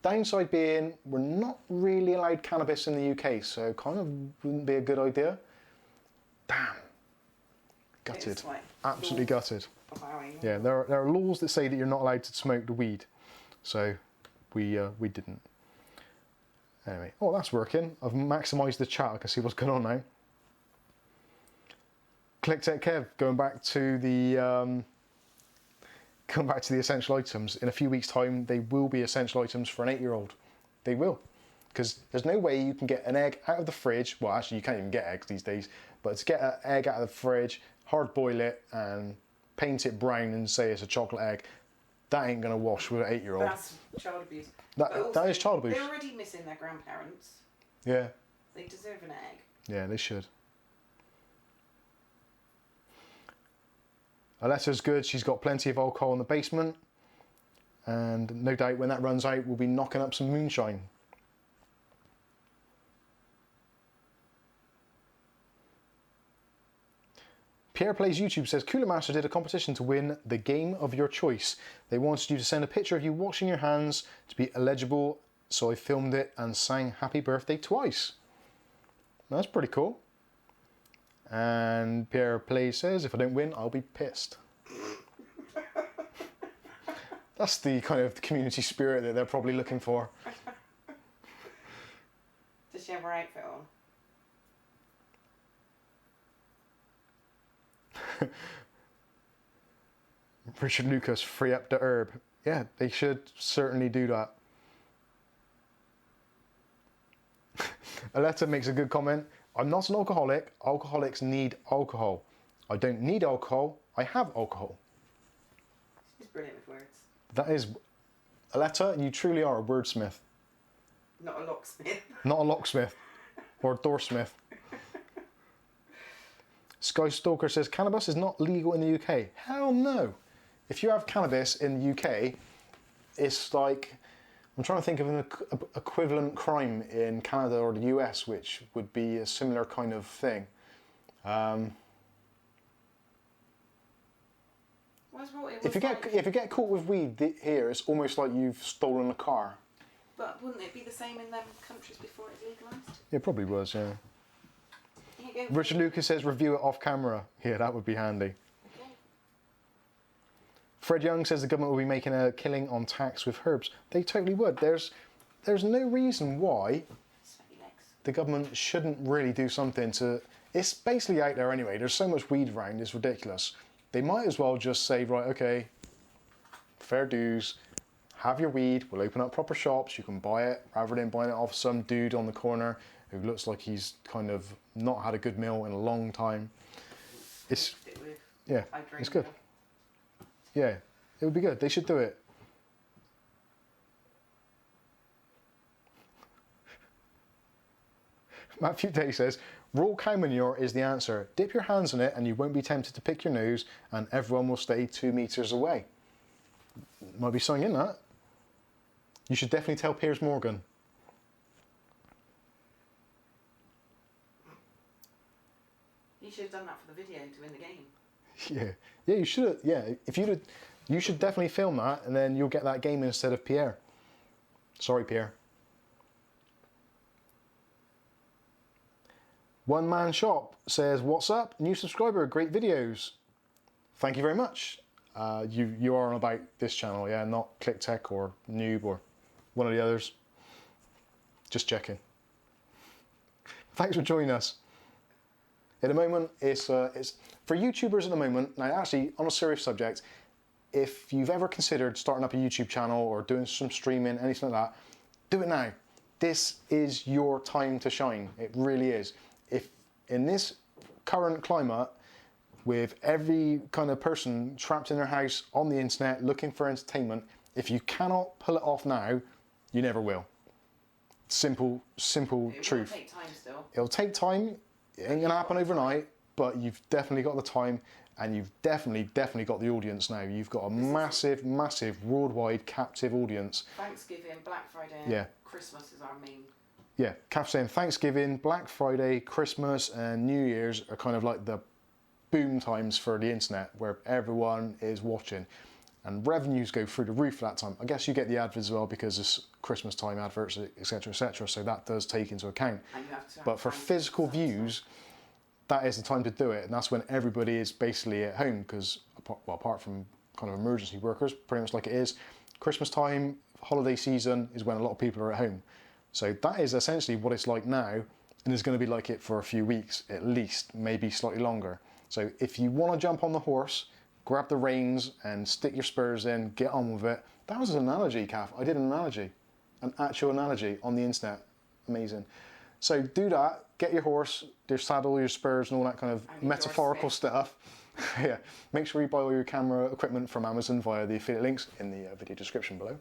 Downside being, we're not really allowed cannabis in the UK, so kind of wouldn't be a good idea. Damn. Gutted. It's like Absolutely laws gutted. allowing it. Yeah, there are laws that say that you're not allowed to smoke the weed, so we didn't. Anyway, oh, that's working. I've maximised the chat. I can see what's going on now. ClickTech Kev, going back to the essential items. In a few weeks' time, they will be essential items for an 8-year-old. They will. Because there's no way you can get an egg out of the fridge. Well, actually, you can't even get eggs these days. But to get an egg out of the fridge, hard boil it, and paint it brown and say it's a chocolate egg, that ain't going to wash with an 8-year-old. That's child abuse. That is child abuse. They're already missing their grandparents. Yeah. They deserve an egg. Yeah, they should. Aletta's good. She's got plenty of alcohol in the basement. And no doubt when that runs out, we'll be knocking up some moonshine. Pierre Plays YouTube says, Cooler Master did a competition to win the game of your choice. They wanted you to send a picture of you washing your hands to be eligible, so I filmed it and sang happy birthday twice. That's pretty cool. And Pierre Plays says, if I don't win, I'll be pissed. That's the kind of community spirit that they're probably looking for. Does she have her outfit on? Richard Lucas, free up the herb. Yeah, they should certainly do that. Aletta makes a good comment. I'm not an alcoholic. Alcoholics need alcohol. I don't need alcohol. I have alcohol. She's brilliant with words. That is... Aletta, you truly are a wordsmith. Not a locksmith. Not a locksmith. Or a doorsmith. Sky Stalker says, cannabis is not legal in the UK. Hell no. If you have cannabis in the UK, it's like... I'm trying to think of an equivalent crime in Canada or the US, which would be a similar kind of thing. If you get caught with weed here, it's almost like you've stolen a car. But wouldn't it be the same in them countries before it's legalised? It probably was, yeah. Here you go. Richard Lucas says, review it off camera. Yeah, that would be handy. Okay. Fred Young says the government will be making a killing on tax with herbs. They totally would. There's no reason why the government shouldn't really do something to... It's basically out there anyway. There's so much weed around, it's ridiculous. They might as well just say, right, okay, fair dues, have your weed, we'll open up proper shops, you can buy it, rather than buying it off some dude on the corner who looks like he's kind of not had a good meal in a long time. It's good. Yeah, it would be good. They should do it. Matthew Day says, raw cow manure is the answer. Dip your hands in it and you won't be tempted to pick your nose and everyone will stay 2 meters away. Might be something in that. You should definitely tell Piers Morgan. You should have done that for the video to win the game. Yeah, you should. Yeah, you should definitely film that, and then you'll get that game instead of Pierre. Sorry, Pierre. One Man Shop says, "What's up? New subscriber, great videos. Thank you very much. You are on about this channel, yeah, not ClickTech or Noob or one of the others. Just checking. Thanks for joining us." At the moment, it's for YouTubers at the moment. Now, actually, on a serious subject, if you've ever considered starting up a YouTube channel or doing some streaming, anything like that, do it now. This is your time to shine. It really is. If in this current climate, with every kind of person trapped in their house on the internet looking for entertainment, if you cannot pull it off now, you never will. Simple truth. It'll take time still. It'll take time. It ain't gonna happen overnight, but you've definitely got the time, and you've definitely got the audience now. You've got a massive worldwide captive audience. Thanksgiving, Black Friday, Yeah. Christmas is our main. Yeah, Kath saying Thanksgiving, Black Friday, Christmas, and New Year's are kind of like the boom times for the internet, where everyone is watching, and revenues go through the roof that time. I guess you get the adverts as well because it's Christmas time adverts, etc., etc. So that does take into account. And you have to But for physical views, that is the time to do it, and that's when everybody is basically at home. Because apart from kind of emergency workers, pretty much like it is, Christmas time, holiday season is when a lot of people are at home. So that is essentially what it's like now, and it's going to be like it for a few weeks at least, maybe slightly longer. So if you want to jump on the horse, grab the reins and stick your spurs in, get on with it. That was an analogy, Kath. I did an analogy, an actual analogy on the internet. Amazing. So do that, get your horse, your saddle, your spurs and all that kind of And your metaphorical Smith. stuff. Yeah, make sure you buy all your camera equipment from Amazon via the affiliate links in the video description below.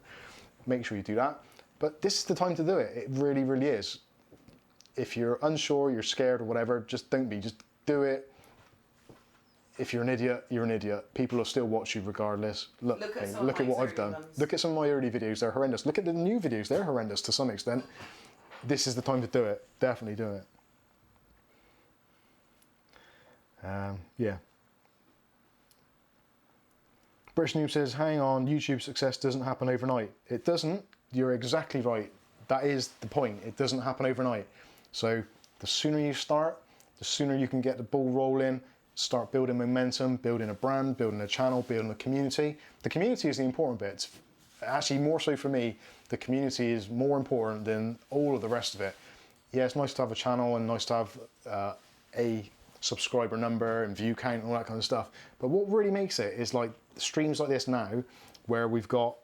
Make sure you do that. But this is the time to do it. It really, really is. If you're unsure, you're scared or whatever, just don't be. Just do it. If you're an idiot, you're an idiot. People will still watch you regardless. Look Look at at some of what my I've done. early ones. Look at some of my early videos, they're horrendous. Look at the new videos, they're horrendous to some extent. This is the time to do it. Definitely do it. Yeah. British Noob says, hang on, YouTube success doesn't happen overnight. It doesn't. You're exactly right. That is the point. It doesn't happen overnight. So the sooner you start, the sooner you can get the ball rolling, start building momentum, building a brand, building a channel, building a community. The community is the important bit. Actually, more so for me, the community is more important than all of the rest of it. Yeah, it's nice to have a channel and nice to have a subscriber number and view count and all that kind of stuff. But what really makes it is like streams like this now, where we've got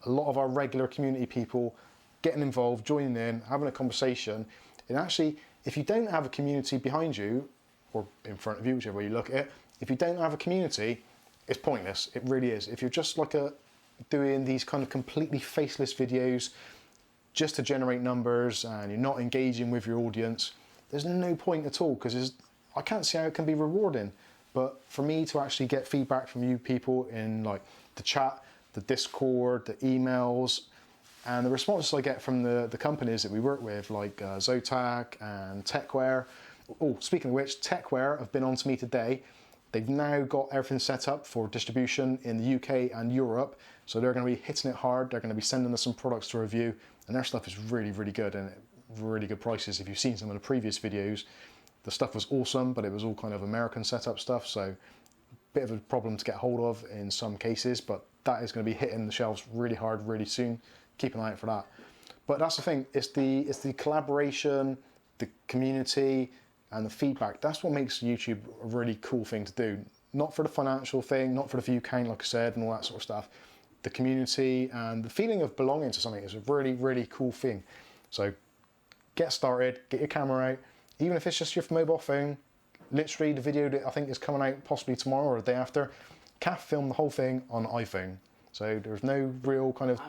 a lot of our regular community people getting involved, joining in, having a conversation. And actually, if you don't have a community behind you, or in front of you, whichever way you look at it, if you don't have a community, it's pointless. It really is. If you're just like doing these kind of completely faceless videos just to generate numbers and you're not engaging with your audience, there's no point at all, because I can't see how it can be rewarding. But for me to actually get feedback from you people in like the chat, the Discord, the emails, and the responses I get from the companies that we work with, like Zotac and Techware. Oh, speaking of which, Techware have been on to me today. They've now got everything set up for distribution in the UK and Europe. So they're going to be hitting it hard. They're going to be sending us some products to review. And their stuff is really, really good and really good prices. If you've seen some of the previous videos, the stuff was awesome, but it was all kind of American setup stuff. So bit of a problem to get hold of in some cases, but that is going to be hitting the shelves really hard, really soon. Keep an eye out for that. But that's the thing, it's the collaboration, the community, and the feedback. That's what makes YouTube a really cool thing to do. Not for the financial thing, not for the view count, like I said, and all that sort of stuff. The community and the feeling of belonging to something is a really, really cool thing. So get started, get your camera out, even if it's just your mobile phone. Literally, the video that I think is coming out possibly tomorrow or the day after, Kath filmed the whole thing on iPhone. So there's no real kind of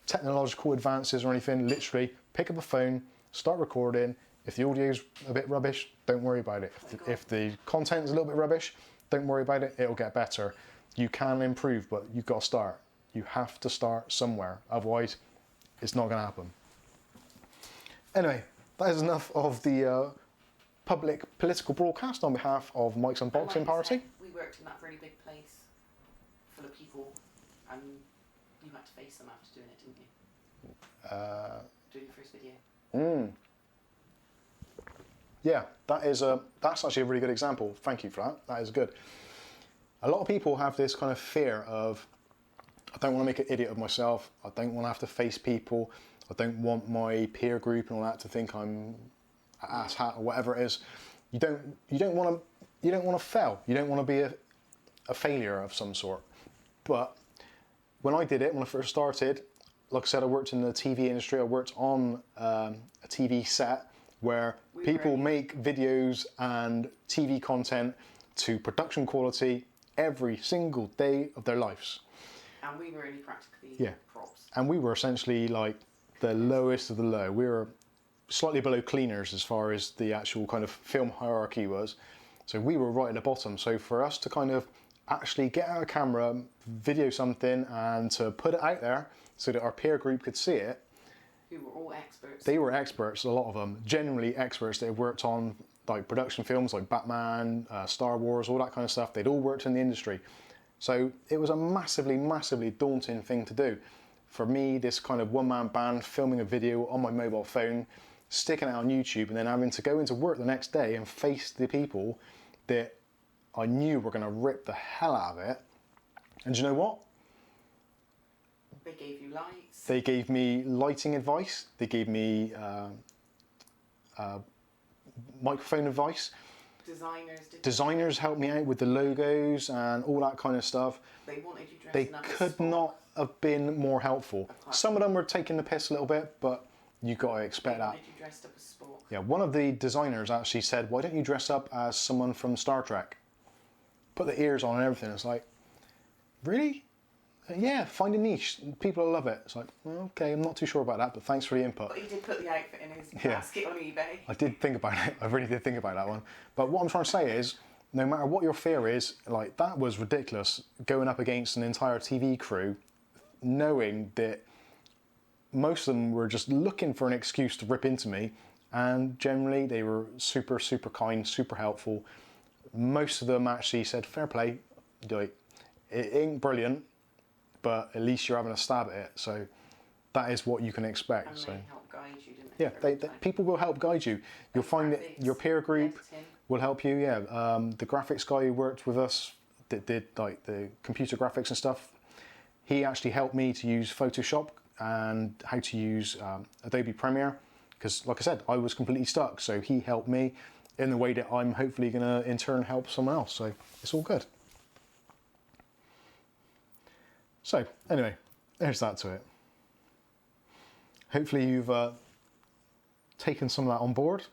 technological advances or anything. Literally, pick up a phone, start recording. If the audio's a bit rubbish, don't worry about it. If the content's a little bit rubbish, don't worry about it. It'll get better. You can improve, but you've got to start. You have to start somewhere. Otherwise, it's not going to happen. Anyway, that is enough of the public political broadcast on behalf of Mike's Unboxing Party. We worked in that really big place full of people, and you had to face them after doing it, didn't you? Doing the first video. Yeah, that's actually a really good example. Thank you for that. That is good. A lot of people have this kind of fear of, I don't want to make an idiot of myself. I don't want to have to face people. I don't want my peer group and all that to think I'm an ass hat or whatever it is. You don't want to fail. You don't want to be a failure of some sort. But when I did it, when I first started, like I said, I worked in the TV industry. I worked on a TV set where people make videos and TV content to production quality every single day of their lives. And we were only practically props. And we were essentially like the lowest of the low. We were slightly below cleaners as far as the actual kind of film hierarchy was. So we were right at the bottom. So for us to kind of actually get out a camera, video something, and to put it out there so that our peer group could see it. Who were all experts. They were experts, a lot of them. Genuinely experts. They worked on like production films like Batman, Star Wars, all that kind of stuff. They'd all worked in the industry. So it was a massively, massively daunting thing to do. For me, this kind of one-man band filming a video on my mobile phone, sticking it on YouTube, and then having to go into work the next day and face the people that I knew were going to rip the hell out of it. And do you know what? They gave you lights. They gave me lighting advice. They gave me microphone advice. Designers helped me out with the logos and all that kind of stuff. They wanted you dressed They up as could Spock. not have been more helpful. Some of them were taking the piss a little bit, but you got to expect They that. wanted you dressed up as Spock. Yeah, one of the designers actually said, "Why don't you dress up as someone from Star Trek? Put the ears on and everything." It's like, really? Yeah, find a niche. People will love it. It's like, well, okay, I'm not too sure about that, but thanks for the input. But he did put the outfit in his Yeah. basket on eBay. I did think about it. I really did think about that one. But what I'm trying to say is, no matter what your fear is, like that was ridiculous. Going up against an entire TV crew, knowing that most of them were just looking for an excuse to rip into me, and generally they were super, super kind, super helpful. Most of them actually said, "Fair play, like, it ain't brilliant, but at least you're having a stab at it." So that is what you can expect. And so. they helped guide you, didn't they? Yeah, every time? people will help guide you. You'll find that Graphics, your peer group editing. will help you. Yeah, the graphics guy who worked with us that did like the computer graphics and stuff. He actually helped me to use Photoshop and how to use Adobe Premiere because, like I said, I was completely stuck. So he helped me in the way that I'm hopefully going to in turn help someone else. So it's all good. So anyway, there's that to it. Hopefully you've taken some of that on board.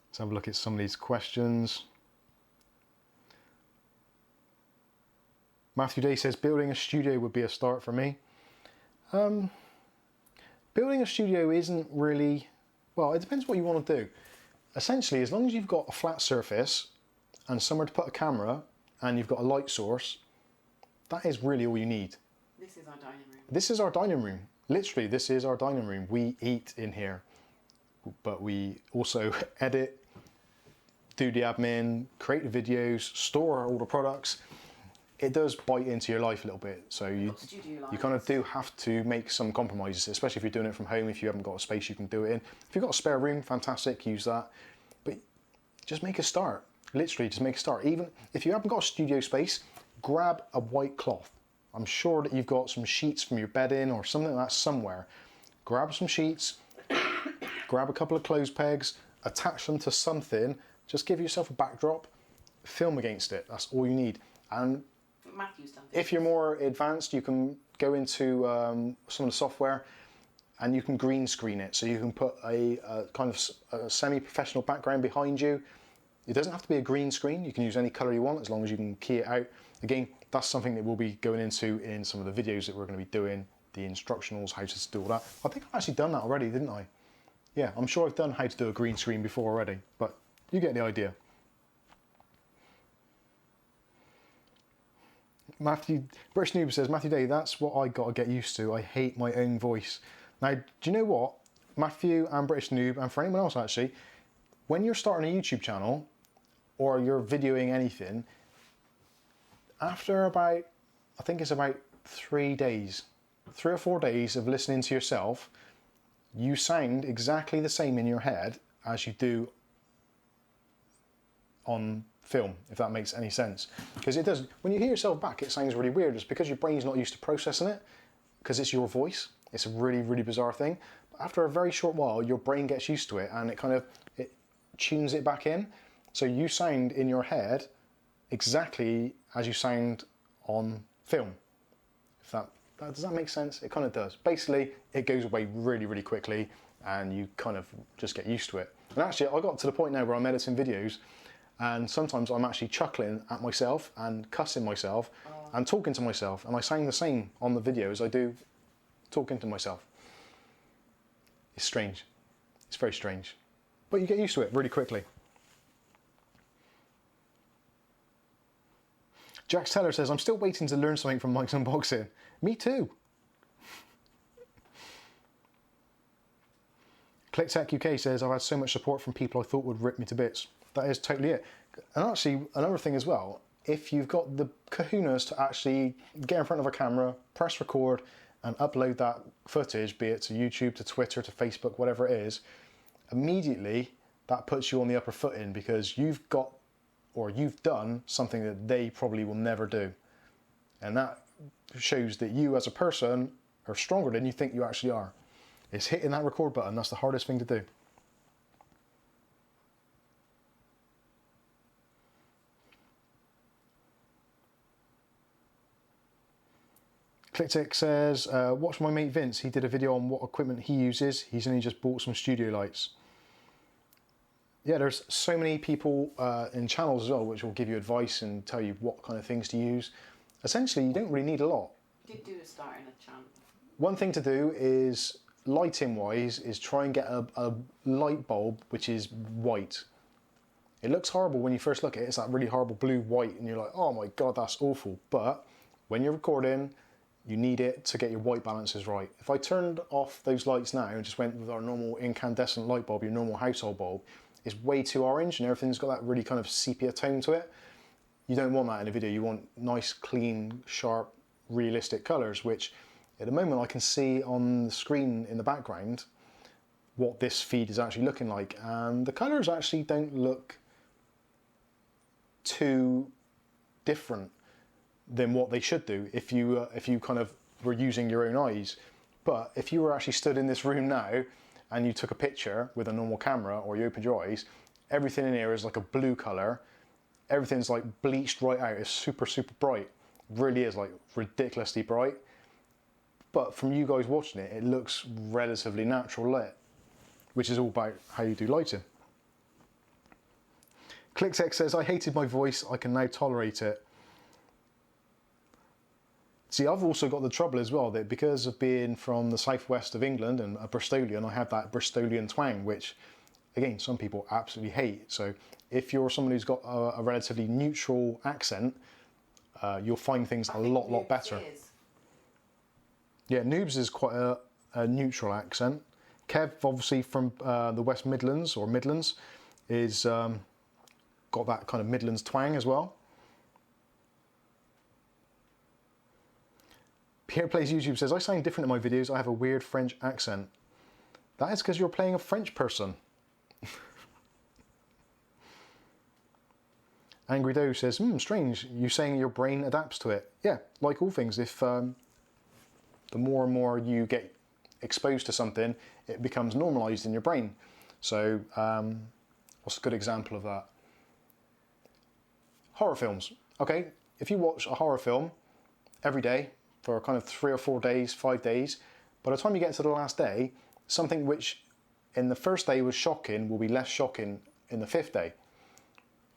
Let's have a look at some of these questions. Matthew Day says, building a studio would be a start for me. Building a studio isn't really, well, it depends what you want to do. Essentially, as long as you've got a flat surface and somewhere to put a camera and you've got a light source, that is really all you need. This is our dining room. This is our dining room. Literally, this is our dining room. We eat in here, but we also edit, do the admin, create the videos, store all the products. It does bite into your life a little bit. So you kind of do have to make some compromises, especially if you're doing it from home. If you haven't got a space you can do it in. If you've got a spare room, fantastic, use that. But just make a start. Literally, just make a start. Even if you haven't got a studio space, grab a white cloth. I'm sure that you've got some sheets from your bedding or something like that somewhere. Grab some sheets, grab a couple of clothes pegs, attach them to something, just give yourself a backdrop, film against it. That's all you need. And Matthew's done this. if you're more advanced, you can go into some of the software and you can green screen it. So you can put a kind of a semi-professional background behind you. It doesn't have to be a green screen. You can use any color you want as long as you can key it out. Again, that's something that we'll be going into in some of the videos that we're going to be doing, the instructionals, how to do all that. I think I've actually done that already, didn't I? Yeah, I'm sure I've done how to do a green screen before already, but you get the idea. British Noob says, Matthew Day, that's what I got to get used to. I hate my own voice. Now, do you know what? Matthew and British Noob, and for anyone else actually, when you're starting a YouTube channel or you're videoing anything, after about, I think it's about 3 days, 3 or 4 days of listening to yourself, you sound exactly the same in your head as you do on film, if that makes any sense. Because it does, when you hear yourself back, it sounds really weird. It's because your brain's not used to processing it, because it's your voice. It's a really, really bizarre thing. But after a very short while, your brain gets used to it and it tunes it back in. So you sound in your head exactly as you sound on film. If that does that make sense? It kind of does. Basically, it goes away really, really quickly and you kind of just get used to it. And actually, I got to the point now where I'm editing videos and sometimes I'm actually chuckling at myself and cussing myself and talking to myself, and I sound the same on the video as I do talking to myself. It's strange. It's very strange. But you get used to it really quickly. Jax Teller says, I'm still waiting to learn something from Mike's unboxing. Me too. ClickTech UK says, I've had so much support from people I thought would rip me to bits. That is totally it. And actually, another thing as well, if you've got the kahunas to actually get in front of a camera, press record, and upload that footage, be it to YouTube, to Twitter, to Facebook, whatever it is, immediately that puts you on the upper footing because you've got, or you've done something that they probably will never do. And that shows that you as a person are stronger than you think you actually are. It's hitting that record button. That's the hardest thing to do. ClickTick says, watch my mate Vince. He did a video on what equipment he uses. He's only just bought some studio lights. Yeah, there's so many people in channels as well which will give you advice and tell you what kind of things to use. Essentially, you don't really need a lot. You did do a start in a channel. One thing to do is, lighting wise, is try and get a light bulb which is white. It looks horrible when you first look at it. It's that really horrible blue white and you're like, oh my god, that's awful. But when you're recording, you need it to get your white balances right. If I turned off those lights now and just went with our normal incandescent light bulb, your normal household bulb, it's way too orange and everything's got that really kind of sepia tone to it. You don't want that in a video. You want nice, clean, sharp, realistic colours, which at the moment I can see on the screen in the background what this feed is actually looking like. And the colours actually don't look too different than what they should do if you kind of were using your own eyes. But if you were actually stood in this room now and you took a picture with a normal camera or you opened your eyes, everything in here is like a blue colour. Everything's like bleached right out. It's super, super bright. It really is like ridiculously bright. But from you guys watching it, it looks relatively natural lit, which is all about how you do lighting. ClickTech says, I hated my voice. I can now tolerate it. See, I've also got the trouble as well that because of being from the southwest of England and a Bristolian, I have that Bristolian twang, which, again, some people absolutely hate. So if you're someone who's got a relatively neutral accent, you'll find things a lot better. Yeah, Noobs is quite a neutral accent. Kev, obviously from the West Midlands, or Midlands, is got that kind of Midlands twang as well. Pierre Plays YouTube says, I sound different in my videos. I have a weird French accent. That is because you're playing a French person. Angry Doe says, strange, you saying your brain adapts to it. Yeah, like all things, if the more and more you get exposed to something, it becomes normalised in your brain. So, what's a good example of that? Horror films. Okay, if you watch a horror film every day for kind of 3 or 4 days, 5 days, by the time you get to the last day, something which in the first day was shocking will be less shocking in the 5th day,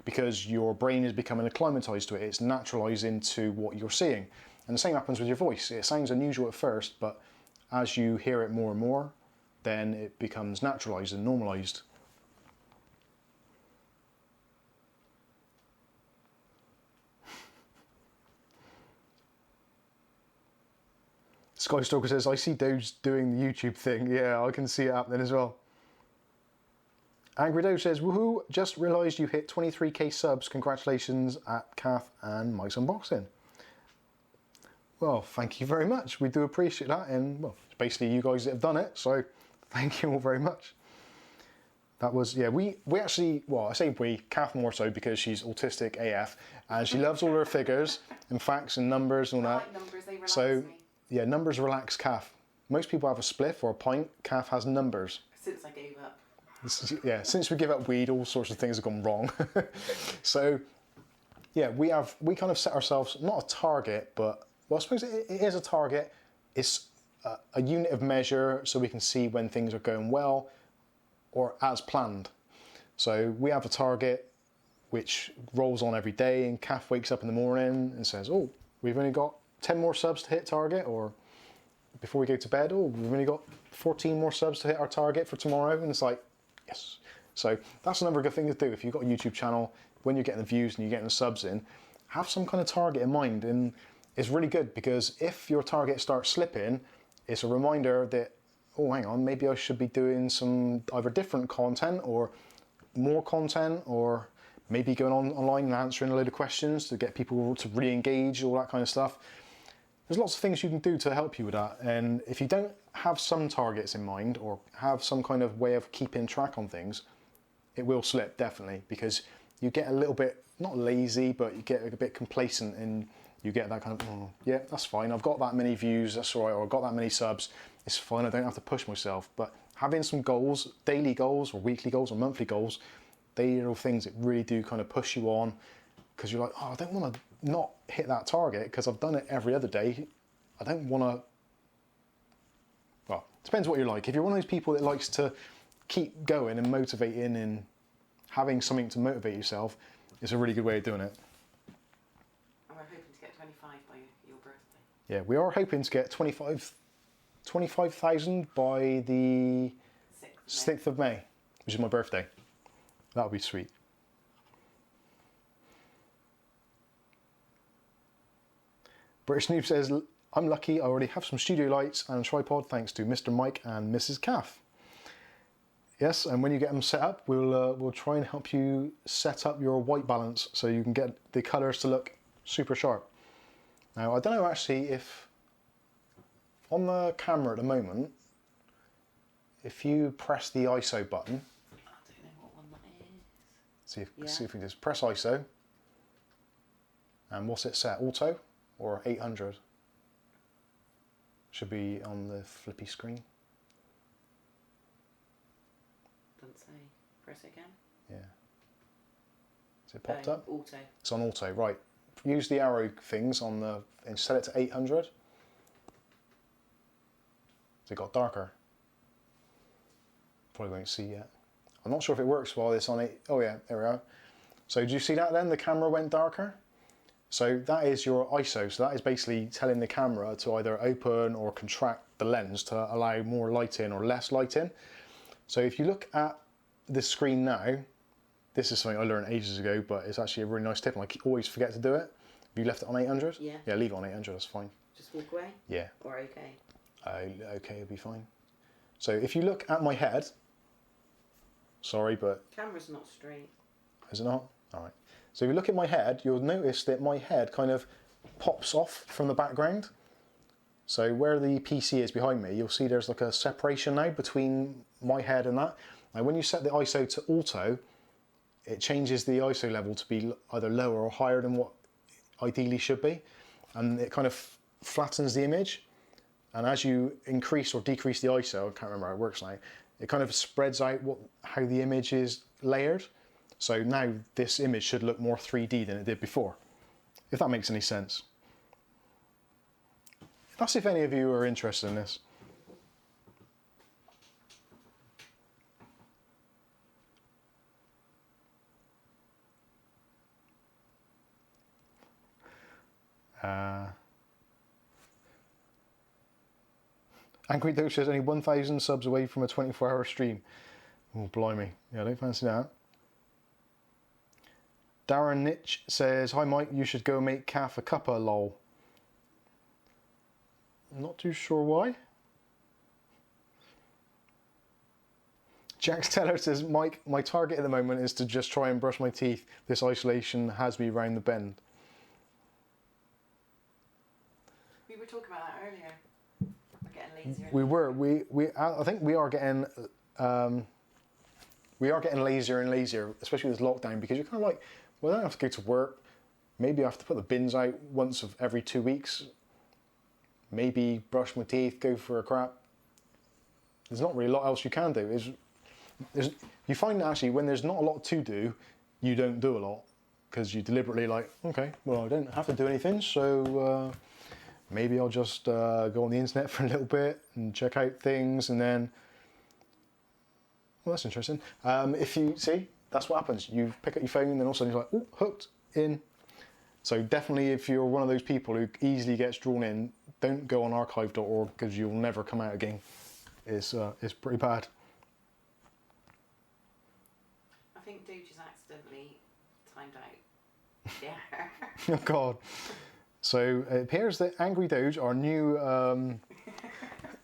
because your brain is becoming acclimatized to it. It's naturalizing to what you're seeing. And the same happens with your voice. It sounds unusual at first, but as you hear it more and more, then it becomes naturalized and normalized. Skystalker says, I see Doge doing the YouTube thing. Yeah, I can see it happening as well. Angry Doge says, woohoo, just realised you hit 23k subs. Congratulations at Kath and Mike's Unboxing. Well, thank you very much. We do appreciate that. And, well, it's basically you guys that have done it. So, thank you all very much. That was, yeah, we actually, well, I say we, Kath more so because she's autistic AF. And she loves all her figures and facts and numbers and all that. I like numbers, they relax So, me. yeah, numbers relax Kath. Most people have a spliff or a pint. Kath has numbers. Since I gave up. Yeah, since we give up weed, all sorts of things have gone wrong. So, yeah, we kind of set ourselves, not a target, but, well, I suppose it is a target. It's a unit of measure so we can see when things are going well or as planned. So we have a target which rolls on every day, and Kath wakes up in the morning and says, oh, we've only got 10 more subs to hit target, or before we go to bed, oh, we've only got 14 more subs to hit our target for tomorrow, and it's like, yes. So that's another good thing to do. If you've got a YouTube channel, when you're getting the views and you're getting the subs in, have some kind of target in mind. And it's really good because if your target starts slipping, it's a reminder that, oh, hang on, maybe I should be doing some either different content or more content, or maybe going online and answering a load of questions to get people to re-engage, all that kind of stuff. There's lots of things you can do to help you with that. And if you don't have some targets in mind or have some kind of way of keeping track on things, it will slip, definitely, because you get a little bit, not lazy, but you get a bit complacent and you get that kind of, yeah, that's fine. I've got that many views, that's all right, or I've got that many subs. It's fine, I don't have to push myself. But having some goals, daily goals or weekly goals or monthly goals, they are things that really do kind of push you on, because you're like, oh, I don't want to not hit that target because I've done it every other day. I don't want to, well, depends what you're like. If you're one of those people that likes to keep going and motivating and having something to motivate yourself, it's a really good way of doing it. And we're hoping to get 25 by your birthday. Yeah, we are hoping to get 25,000 by the 6th of May, which is my birthday. That would be sweet. British Noob says, I'm lucky I already have some studio lights and a tripod thanks to Mr. Mike and Mrs. Calf. Yes, and when you get them set up, we'll try and help you set up your white balance so you can get the colours to look super sharp. Now, I don't know actually if, on the camera at the moment, if you press the ISO button, I don't know what one that is. see if we just press ISO, and what's it set, auto or 800? Should be on the flippy screen. Doesn't say. Press it again. Yeah. Is it popped up? Auto. It's on auto, right. Use the arrow things on the, and set it to 800. So it got darker. Probably won't see yet. I'm not sure if it works while it's on 8. Oh yeah, there we are. So do you see that then? The camera went darker. So that is your ISO. So that is basically telling the camera to either open or contract the lens to allow more light in or less light in. So if you look at this screen now, this is something I learned ages ago, but it's actually a really nice tip and I always forget to do it. Have you left it on 800? Yeah. Yeah, leave it on 800, that's fine. Just walk away? Yeah. Or okay? Okay, it'll be fine. So if you look at my head, sorry, but... Camera's not straight. Is it not? All right. So if you look at my head, you'll notice that my head kind of pops off from the background. So where the PC is behind me, you'll see there's like a separation now between my head and that. Now when you set the ISO to auto, it changes the ISO level to be either lower or higher than what ideally should be. And it kind of flattens the image. And as you increase or decrease the ISO, I can't remember how it works now, it kind of spreads out how the image is layered. So now this image should look more 3D than it did before, if that makes any sense. That's if any of you are interested in this. Angry Doge says only 1,000 subs away from a 24-hour stream. Oh, blimey. Yeah, I don't fancy that. Darren Nitch says, hi Mike, you should go make Calf a cuppa, lol. I'm not too sure why. Jax Teller says, Mike, my target at the moment is to just try and brush my teeth. This isolation has me round the bend. We were talking about that earlier. We're getting lazier. We were. I think we are getting lazier and lazier, especially with this lockdown, because you're kind of like, well, I don't have to go to work. Maybe I have to put the bins out once every 2 weeks. Maybe brush my teeth, go for a crap. There's not really a lot else you can do. You find that actually when there's not a lot to do, you don't do a lot because you deliberately like, okay, well, I don't have to do anything, so maybe I'll just go on the internet for a little bit and check out things, and then, well, that's interesting. If you see, that's what happens. You pick up your phone and then all of a sudden you're like, oh, hooked in. So definitely if you're one of those people who easily gets drawn in, don't go on archive.org because you'll never come out again. It's pretty bad. I think Doge has accidentally timed out. Yeah. Oh God. So it appears that Angry Doge, our new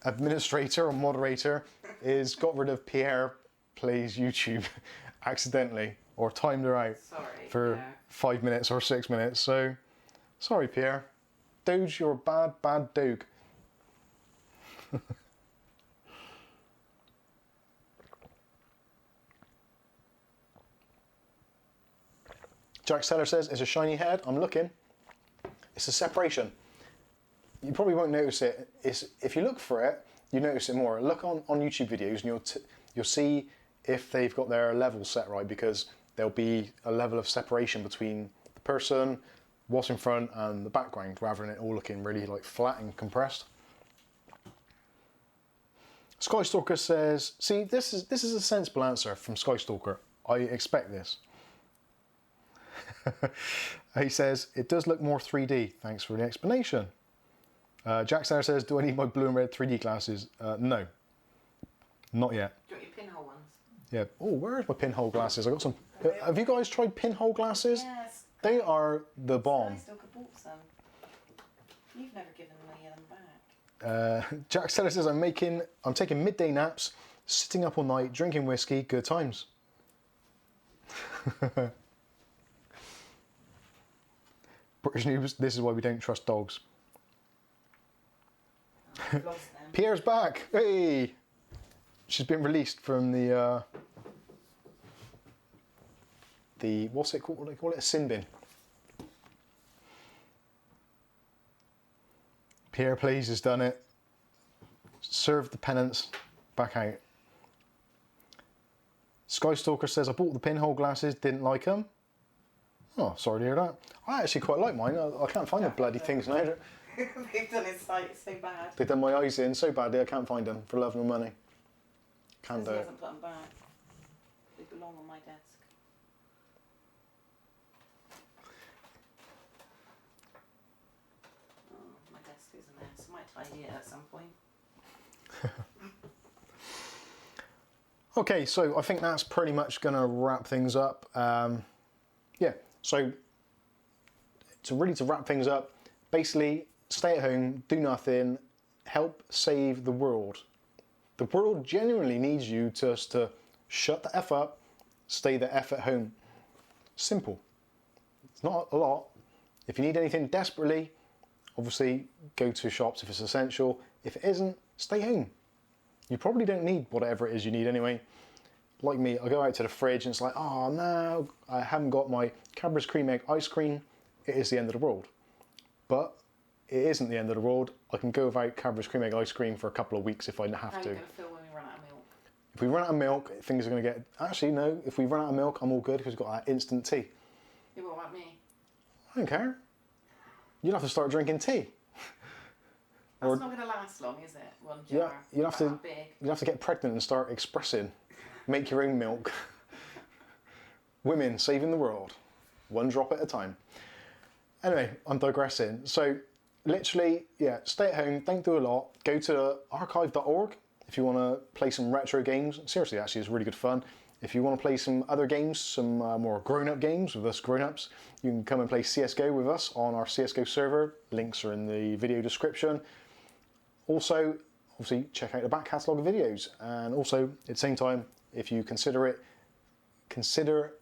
administrator or moderator, is got rid of Pierre Plays YouTube accidentally, or timed her out for 5 minutes or 6 minutes. So sorry, Pierre. Doge, you're a bad, bad doge. Jack Seller says, it's a shiny head. I'm looking. It's a separation. You probably won't notice it. If you look for it, you notice it more. Look on YouTube videos and you'll see if they've got their level set right, because there'll be a level of separation between the person, what's in front and the background, rather than it all looking really like flat and compressed. Skystalker says, see, this is a sensible answer from Skystalker. I expect this. He says, it does look more 3D. Thanks for the explanation. Jack Sarah says, do I need my blue and red 3D glasses? No. Not yet. Do you want your pinhole ones? Yeah. Oh, where's my pinhole glasses? I got some. Have you guys tried pinhole glasses? Yes. They are the bomb. Skystalker bought some. You've never given them back. Jack Sarah says, I'm taking midday naps, sitting up all night, drinking whiskey, good times. British News, this is why we don't trust dogs. I've lost them. Pierre's back. Hey! She's been released from the what's it called? What do they call it? A sin bin. Pierre, please, has done it. Served the penance. Back out. Skystalker says, I bought the pinhole glasses, didn't like them. Oh, sorry to hear that. I actually quite like mine. I can't find the bloody things now. They've done his sight so bad. They've done my eyes in so badly I can't find them for love nor money. Can't Because do he it. hasn't put them back. They belong on my desk. Oh, my desk is a mess. I might tidy it at some point. Okay, so I think that's pretty much going to wrap things up. Yeah, so to wrap things up, basically stay at home, do nothing, help save the world. The world genuinely needs you just to shut the F up, stay the F at home. Simple. It's not a lot. If you need anything desperately, obviously go to shops if it's essential. If it isn't, stay home. You probably don't need whatever it is you need anyway. Like me, I go out to the fridge and it's like, oh no, I haven't got my Cadbury's Cream Egg ice cream. It is the end of the world. But it isn't the end of the world. I can go without Cadbury's Cream Egg ice cream for a couple of weeks if I have How are to. you going to feel when we run out of milk? If we run out of milk, things are going to get... Actually, no, if we run out of milk, I'm all good because we've got that instant tea. Yeah, what about me? I don't care. You'll have to start drinking tea. That's not going to last long, is it? One jar. Yeah, you'll have to. That big. You'll have to get pregnant and start expressing. Make your own milk. Women saving the world, one drop at a time. Anyway, I'm digressing. So, literally, yeah, stay at home. Don't do a lot. Go to archive.org if you want to play some retro games. Seriously, actually, it's really good fun. If you want to play some other games, some more grown-up games with us grown-ups, you can come and play CSGO with us on our CSGO server. Links are in the video description. Also, obviously, check out the back catalogue of videos. And also, at the same time, if you consider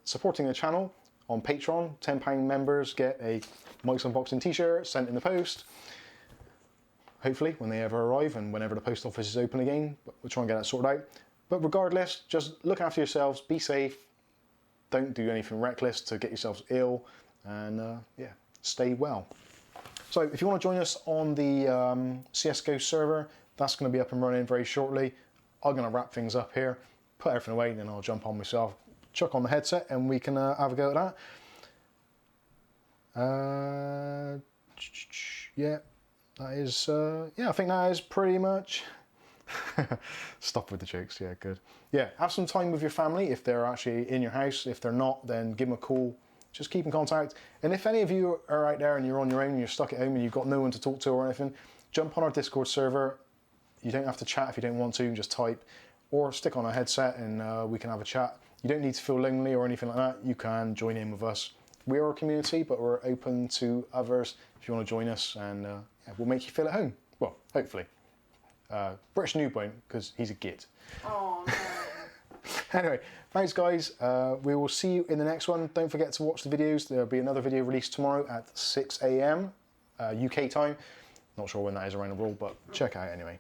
supporting the channel on Patreon. £10 members get a Mike's Unboxing t-shirt sent in the post. Hopefully, when they ever arrive and whenever the post office is open again. But we'll try and get that sorted out. But regardless, just look after yourselves, be safe, don't do anything reckless to get yourselves ill, and yeah, stay well. So if you want to join us on the CSGO server, that's going to be up and running very shortly. I'm going to wrap things up here, put everything away, and then I'll jump on myself, chuck on the headset, and we can have a go at that. Yeah, that is, yeah, I think that is pretty much... Stop with the jokes, yeah, good. Yeah, have some time with your family if they're actually in your house. If they're not, then give them a call. Just keep in contact. And if any of you are out there and you're on your own and you're stuck at home and you've got no one to talk to or anything, jump on our Discord server. You don't have to chat if you don't want to, just type. Or stick on a headset and we can have a chat. You don't need to feel lonely or anything like that. You can join in with us. We are a community, but we're open to others if you want to join us, and yeah, we'll make you feel at home. Well, hopefully. British Noob won't, because he's a git. Oh, no. Anyway, thanks guys. We will see you in the next one. Don't forget to watch the videos. There'll be another video released tomorrow at 6 AM UK time. Not sure when that is around the world, but check it out anyway.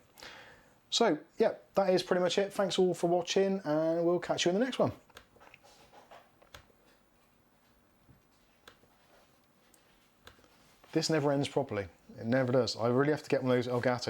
So, yeah, that is pretty much it. Thanks all for watching, and we'll catch you in the next one. This never ends properly. It never does. I really have to get one of those Elgato